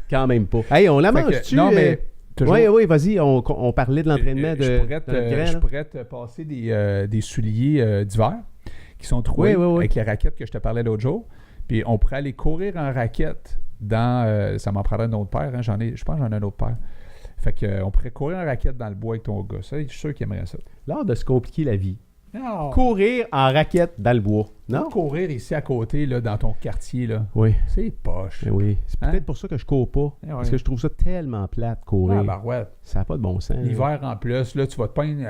quand même pas. Hey, on la Fait que- mange-tu? non, mais toujours- Oui, vas-y, on parlait de l'entraînement de... je pourrais te, de notre grand, je là. pourrais te passer des souliers d'hiver qui sont troués Oui. avec les raquettes que je te parlais l'autre jour. Puis on pourrait aller courir en raquette dans... ça m'en prendrait un autre paire. Hein, je pense que j'en ai un autre paire. Fait que on pourrait courir en raquette dans le bois avec ton gars. Ça, je suis sûr qu'il aimerait ça. L'art de se compliquer la vie. Non. Courir en raquette dans le bois. Non, Non? courir ici à côté, là, dans ton quartier, là. Oui. C'est poche. Ben oui. C'est Hein? peut-être pour ça que je cours pas. Eh ouais. Parce que je trouve ça tellement plate, courir. Ah, bah ouais. Ça n'a pas de bon sens. L'hiver en plus, là, tu vas te peindre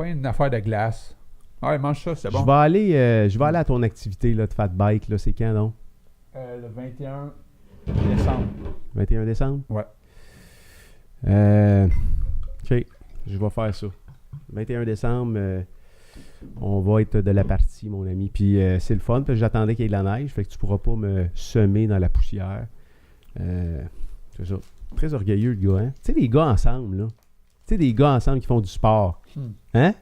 une affaire de glace. Ouais, mange ça, c'est bon. Je vais aller à ton activité là, de fat bike. Là. C'est quand donc? Le 21 décembre. 21 décembre? Ouais. OK. Je vais faire ça. 21 décembre, on va être de la partie, mon ami. Puis c'est le fun, parce que j'attendais qu'il y ait de la neige. Fait que tu pourras pas me semer dans la poussière. C'est ça. Très orgueilleux, le gars, hein? Tu sais, les gars ensemble, là. Tu sais, des gars ensemble qui font du sport. Hein?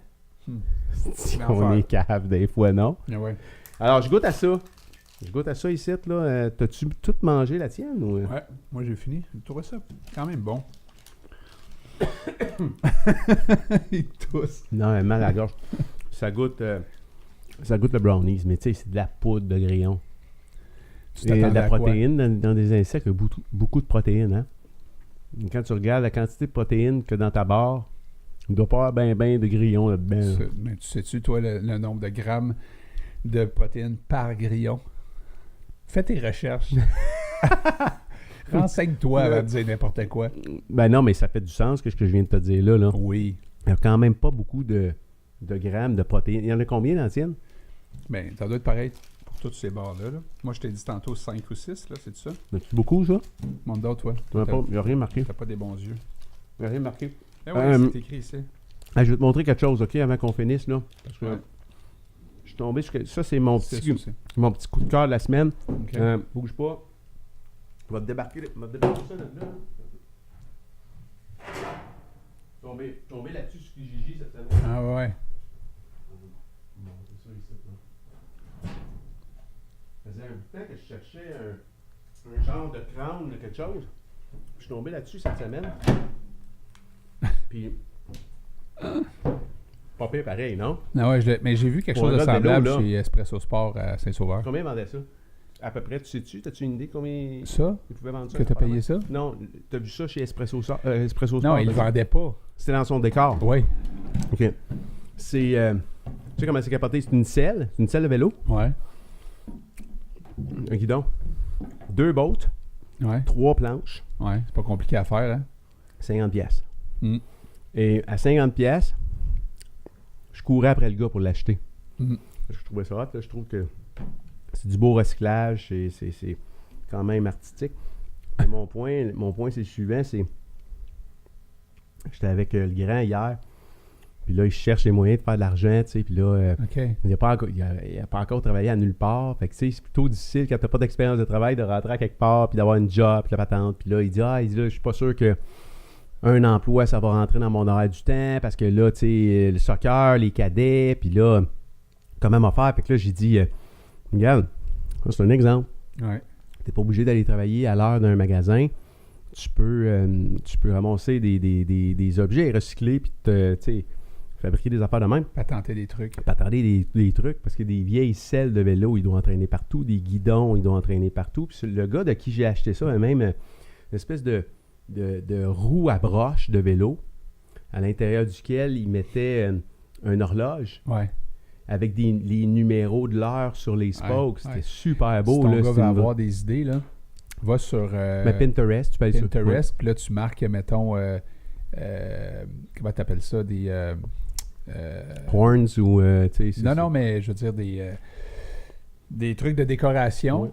Si Mais on enfin. est cave des fois, non? Ah ouais. Alors, je goûte à ça. Je goûte à ça ici, là. T'as-tu tout mangé, la tienne? Ou... Ouais, moi j'ai fini. Je trouvais ça quand même bon. Il tousse. Non, elle a mal à la gorge. Ça goûte le brownies, mais tu sais, c'est de la poudre de grillon. Tu Et de t'attendais la à quoi? protéine dans des insectes, il y a beaucoup de protéines, hein? Quand tu regardes la quantité de protéines que dans ta barre, il ne doit pas avoir ben de grillons là-dedans. là. Mais tu sais-tu, toi, le nombre de grammes de protéines par grillon? Fais tes recherches. Renseigne-toi avant de dire n'importe quoi. Ben non, mais ça fait du sens que ce que je viens de te dire là. Oui. Il n'y a quand même pas beaucoup de grammes de protéines. Il y en a combien dans la tienne? Ben, ça doit être pareil pour tous ces bars-là. Là. Moi, je t'ai dit tantôt 5 ou 6, là, c'est ça? As-tu beaucoup, ça? Montre d'autres, toi. Il n'y a rien marqué. T'as pas des bons yeux. Il n'y a rien marqué. Eh ouais, c'est écrit ici. Ah, je vais te montrer quelque chose, OK, avant qu'on finisse, là. Parce que Ouais. je suis tombé sur... Ça, c'est mon C'est petit, ça, c'est. mon petit coup de cœur de la semaine. OK. Bouge pas. Je vais te débarquer ça là-dedans. Tomber là-dessus sur Kijiji cette semaine. Ah ouais. C'est ça ici, là. Ça faisait un bout de temps que je cherchais un genre de crâne, de quelque chose. Je suis tombé là-dessus cette semaine. Puis... Pas pire pareil, non? Ah ouais, mais j'ai vu quelque Pour chose de un gars de vélo, semblable là. chez Espresso Sport à Saint-Sauveur. Combien vendait ça? À peu près, tu sais-tu? T'as-tu une idée combien Ça? ils pouvaient vendre ça? Que t'as payé ça? Non, t'as vu ça chez Espresso Sport? Espresso Non, Sport, il le là? vendait pas. C'était dans son décor. Oui. OK. C'est... tu sais comment c'est capoté? C'est une selle de vélo, Ouais. un guidon, 2 bottes, Ouais. 3 planches, Ouais. C'est pas compliqué à faire, hein? 50 pièces. Mm. Et à 50 pièces, je courais après le gars pour l'acheter. Mm. Je trouvais ça hot, là. Je trouve que c'est du beau recyclage, c'est quand même artistique. Et mon point, c'est le suivant, c'est... J'étais avec le grand hier, puis là, il cherche les moyens de faire de l'argent, tu sais, puis là... OK. Il n'a pas, pas encore travaillé à nulle part. Fait que, tu sais, c'est plutôt difficile quand tu n'as pas d'expérience de travail de rentrer à quelque part puis d'avoir une job, puis la patente. Puis là, il dit, là, je suis pas sûr que un emploi, ça va rentrer dans mon horaire du temps parce que là, tu sais, le soccer, les cadets, puis là, comment m'en faire? Fait que là, j'ai dit, regarde, ça, c'est un exemple. Ouais. Tu n'es pas obligé d'aller travailler à l'heure d'un magasin. Tu peux ramasser des objets recyclés puis tu sais, fabriquer des affaires de même. Patenter des trucs. Patenter des trucs, parce que des vieilles selles de vélo, ils doivent entraîner partout, des guidons, ils doivent entraîner partout. Puis le gars de qui j'ai acheté ça a même une espèce de roue à broche de vélo, à l'intérieur duquel il mettait une horloge Ouais. avec les numéros de l'heure sur les spokes. Ouais. C'était super Si beau. ton Là, gars c'est veut une- avoir des idées, là, va sur Mais Pinterest, tu peux aller sur Pinterest, puis là, tu marques, mettons, comment t'appelles ça, des... Horns ou... tu sais, non, mais je veux dire des trucs de décoration Ouais.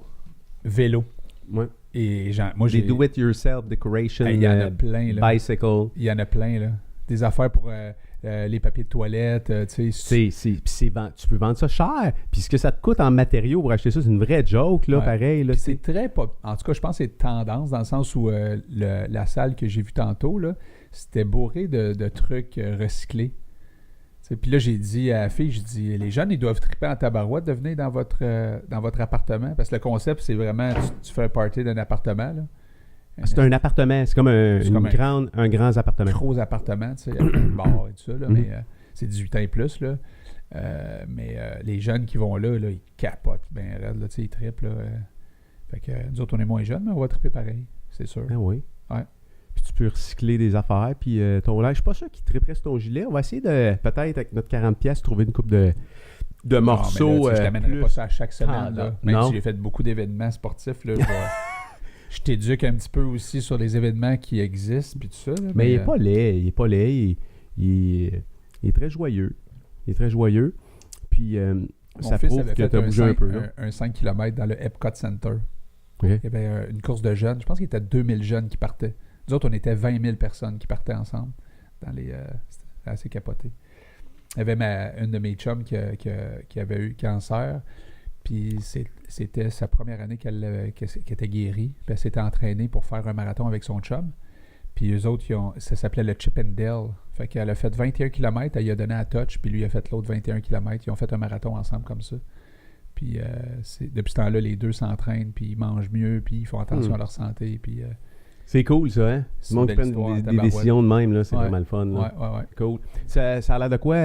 vélo. Ouais. Et moi, Des do-it-yourself decoration, il y en a plein, là. bicycle. Il y en a plein, là. Des affaires pour les papiers de toilette, tu sais. Tu peux vendre ça cher. Puis ce que ça te coûte en matériaux pour acheter ça, c'est une vraie joke, là, Ouais. pareil. Là, Puis c'est très en tout cas, je pense que c'est tendance dans le sens où la salle que j'ai vue tantôt, là, c'était bourré de trucs recyclés. Tu sais, puis là, j'ai dit à la fille, je dis, les jeunes, ils doivent triper en tabarouette de venir dans votre appartement. Parce que le concept, c'est vraiment, tu fais un party d'un appartement, là. c'est un appartement. C'est comme un grand appartement. Gros appartement, tu sais, avec un bar et tout ça, là, mais c'est 18 ans et plus, là. Mais les jeunes qui vont là, ils capotent bien raide, là, tu sais, ils trippent, là. Fait que nous autres, on est moins jeunes, mais on va tripper pareil, c'est sûr. Ah oui. Ouais. Puis tu peux recycler des affaires. Puis ton linge, je suis pas sûr qu'il tripperait sur ton gilet. On va essayer de, peut-être, avec notre 40$, trouver une coupe de morceaux. Non, mais là, je t'amènerai pas ça à chaque semaine, là. Même non. si j'ai fait beaucoup d'événements sportifs, là, je t'éduque un petit peu aussi sur les événements qui existent, puis tout ça. Là, mais il est pas laid. Il est pas laid. Il est très joyeux. Il est très joyeux. Puis ça Mon fils prouve avait que fait tu as bougé un peu. Là. un 5 km dans le Epcot Center. OK. Il y avait une course de jeunes. Je pense qu'il y était 2000 jeunes qui partaient. Nous autres, on était 20 000 personnes qui partaient ensemble. C'était assez capoté. Il y avait une de mes chums qui avait eu cancer. Puis c'était sa première année qu'elle était guérie. Puis elle s'était entraînée pour faire un marathon avec son chum. Puis eux autres, ça s'appelait le Chip and Dale. Fait qu'elle a fait 21 km, elle lui a donné à touch, puis lui a fait l'autre 21 km. Ils ont fait un marathon ensemble comme ça. Puis depuis ce temps-là, les deux s'entraînent, puis ils mangent mieux, puis ils font attention à leur santé. Puis c'est cool, ça, hein? C'est Le monde une qui belle prend histoire, des décisions de même, là, c'est Ouais. vraiment le fun. Là. Ouais. Cool. Ça a l'air de quoi,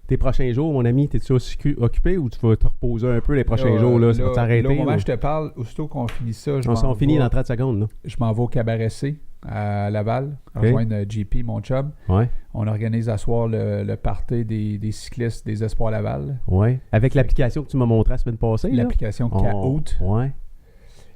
tes prochains jours, mon ami? T'es-tu aussi occupé ou tu vas te reposer un peu les prochains jours? Là, ça va t'arrêter? Là, au moment là? où je te parle, aussitôt qu'on finit ça, On finit dans 30 secondes. Là. je m'en vais au Cabaret C à Laval, rejoindre JP, mon chum. Ouais. On organise à soir le party des cyclistes des Espoirs Laval. Ouais. Avec l'application que tu m'as montrée la semaine passée. là? L'application Kahoot. Ouais.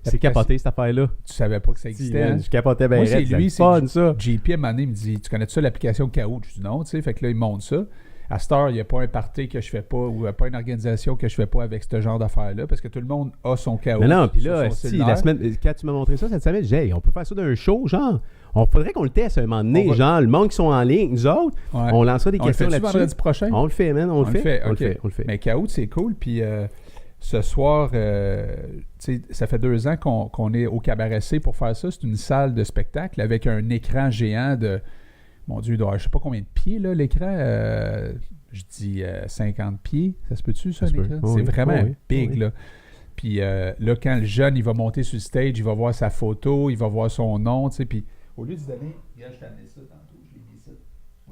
C'est capoté, cette affaire-là. Tu savais pas que ça existait. Hein? Je capotais bien Moi, c'est raide, lui, c'est fun, ça. JP, à un moment donné, il me dit, tu connais-tu ça, l'application Kahoot? Je dis non, tu sais. Fait que là, il me montre ça. À cette heure, il n'y a pas un party que je fais pas ou pas une organisation que je fais pas avec ce genre d'affaires-là parce que tout le monde a son Kahoot. Non, puis sur là, son si, cellulaire. la semaine, quand tu m'as montré ça cette semaine, j'ai dit, hey, on peut faire ça d'un show, genre. On faudrait qu'on le teste un moment donné, genre, le monde qui sont en ligne, nous autres, Ouais. on lancera des On le questions fait-tu là-dessus. vendredi prochain? On le fait, man, on le fait. On ok. le fait. Mais Kahoot, c'est cool. Puis ce soir, tu sais, ça fait 2 ans qu'on est au Cabaret C pour faire ça. C'est une salle de spectacle avec un écran géant de, mon Dieu, je sais pas combien de pieds, là, l'écran. Je dis 50 pieds. Ça se peut-tu, ça, Ça se un peut. écran? Oh, C'est oui. vraiment Oh, oui. big, Oh, oui. là. Puis là, quand le jeune, il va monter sur le stage, il va voir sa photo, il va voir son nom, tu sais, puis au lieu de donner... Regarde, je t'ai amené ça tantôt, je l'ai mis ça.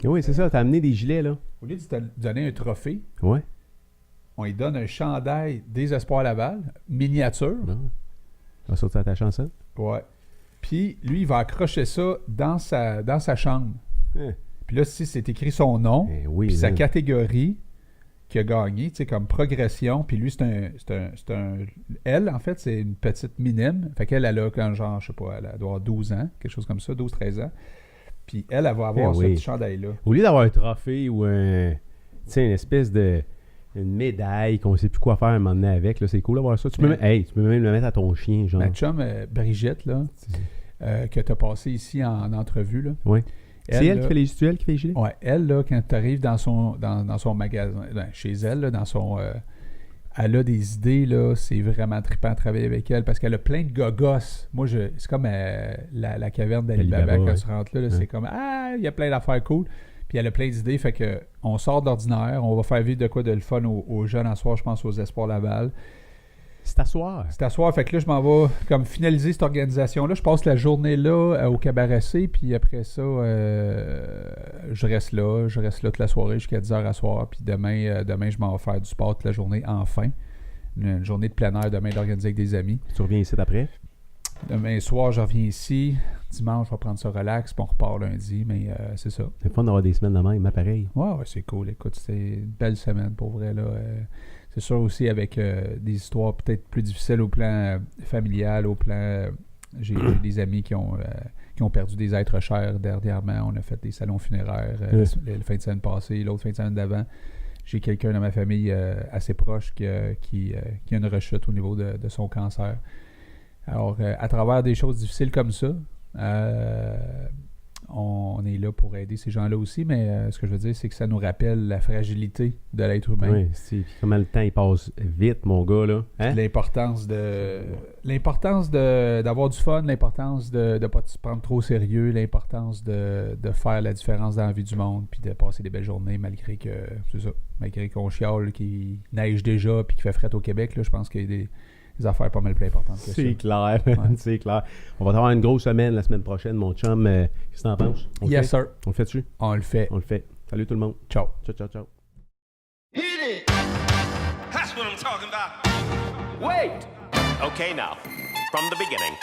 Oui, c'est ça, t'as amené des gilets, là. Au lieu de te donner un trophée, Ouais. on lui donne un chandail des Espoirs Laval, miniature. Non. On va sortir ta chanson. Ouais. Puis lui, il va accrocher ça dans sa chambre. Hein. Puis là, si c'est écrit son nom, Eh oui, puis sa man. catégorie qui a gagné, tu sais, comme progression. Puis lui, c'est un... Elle, en fait, c'est une petite minime. Fait qu'elle, elle a quand genre, je sais pas, elle doit avoir 12 ans, quelque chose comme ça, 12-13 ans. Puis elle va avoir Eh ce oui. petit chandail-là. Au lieu d'avoir un trophée ou une espèce de une médaille qu'on sait plus quoi faire à un moment donné avec, là, c'est cool d'avoir ça. Tu peux même le mettre à ton chien, genre. Ma chum, Brigitte, là, que tu as passé ici en entrevue, là. Oui. C'est elle là, qui fait les qui fait les gilets? Ouais, elle, là, quand tu arrives dans son magasin, chez elle, là, dans son... elle a des idées, là, c'est vraiment trippant à travailler avec elle parce qu'elle a plein de gogos. Moi, c'est comme la caverne d'Alibaba, Alibaba, quand ouais. tu rentres là, c'est comme, il y a plein d'affaires cool. Puis elle a plein d'idées, fait que on sort de l'ordinaire, on va faire vivre de quoi de le fun aux jeunes à soir, je pense, aux Espoirs Laval. C'est à soir. C'est à soir, fait que là, je m'en vais comme finaliser cette organisation-là. Je passe la journée là au Cabaret C, puis après ça, je reste là toute la soirée jusqu'à 10h à soir. Puis demain, je m'en vais faire du sport toute la journée, enfin. Une journée de plein air demain d'organiser avec des amis. Tu reviens ici après? Demain soir, je reviens ici. Dimanche, je vais prendre ça relax, puis on repart lundi, mais c'est ça. C'est fun d'avoir des semaines de même, pareil. Ouais, c'est cool. Écoute, c'est une belle semaine pour vrai, là. C'est sûr aussi avec des histoires peut-être plus difficiles au plan familial, au plan... j'ai des amis qui ont perdu des êtres chers dernièrement. On a fait des salons funéraires le fin de semaine passée, l'autre fin de semaine d'avant. J'ai quelqu'un dans ma famille assez proche qui a une rechute au niveau de son cancer. Alors, à travers des choses difficiles comme ça, on est là pour aider ces gens-là aussi, mais ce que je veux dire, c'est que ça nous rappelle la fragilité de l'être humain. Oui, c'est comment le temps il passe vite, mon gars, là. Hein? L'importance d'avoir du fun, l'importance de ne pas se prendre trop au sérieux, l'importance de faire la différence dans la vie du monde, puis de passer des belles journées malgré qu'on chiale, qu'il neige déjà, puis qu'il fait fret au Québec. Là, je pense qu'il y a des affaires pas mal plus importantes que ça. C'est clair, c'est clair. On va avoir une grosse semaine la semaine prochaine, mon chum. Qu'est-ce que t'en penses? Yes, sir. On le fait-tu? On le fait. On le fait. Salut tout le monde. Ciao. Ciao, ciao, ciao. Hit it! That's what I'm talking about. Wait! Okay, now, from the beginning.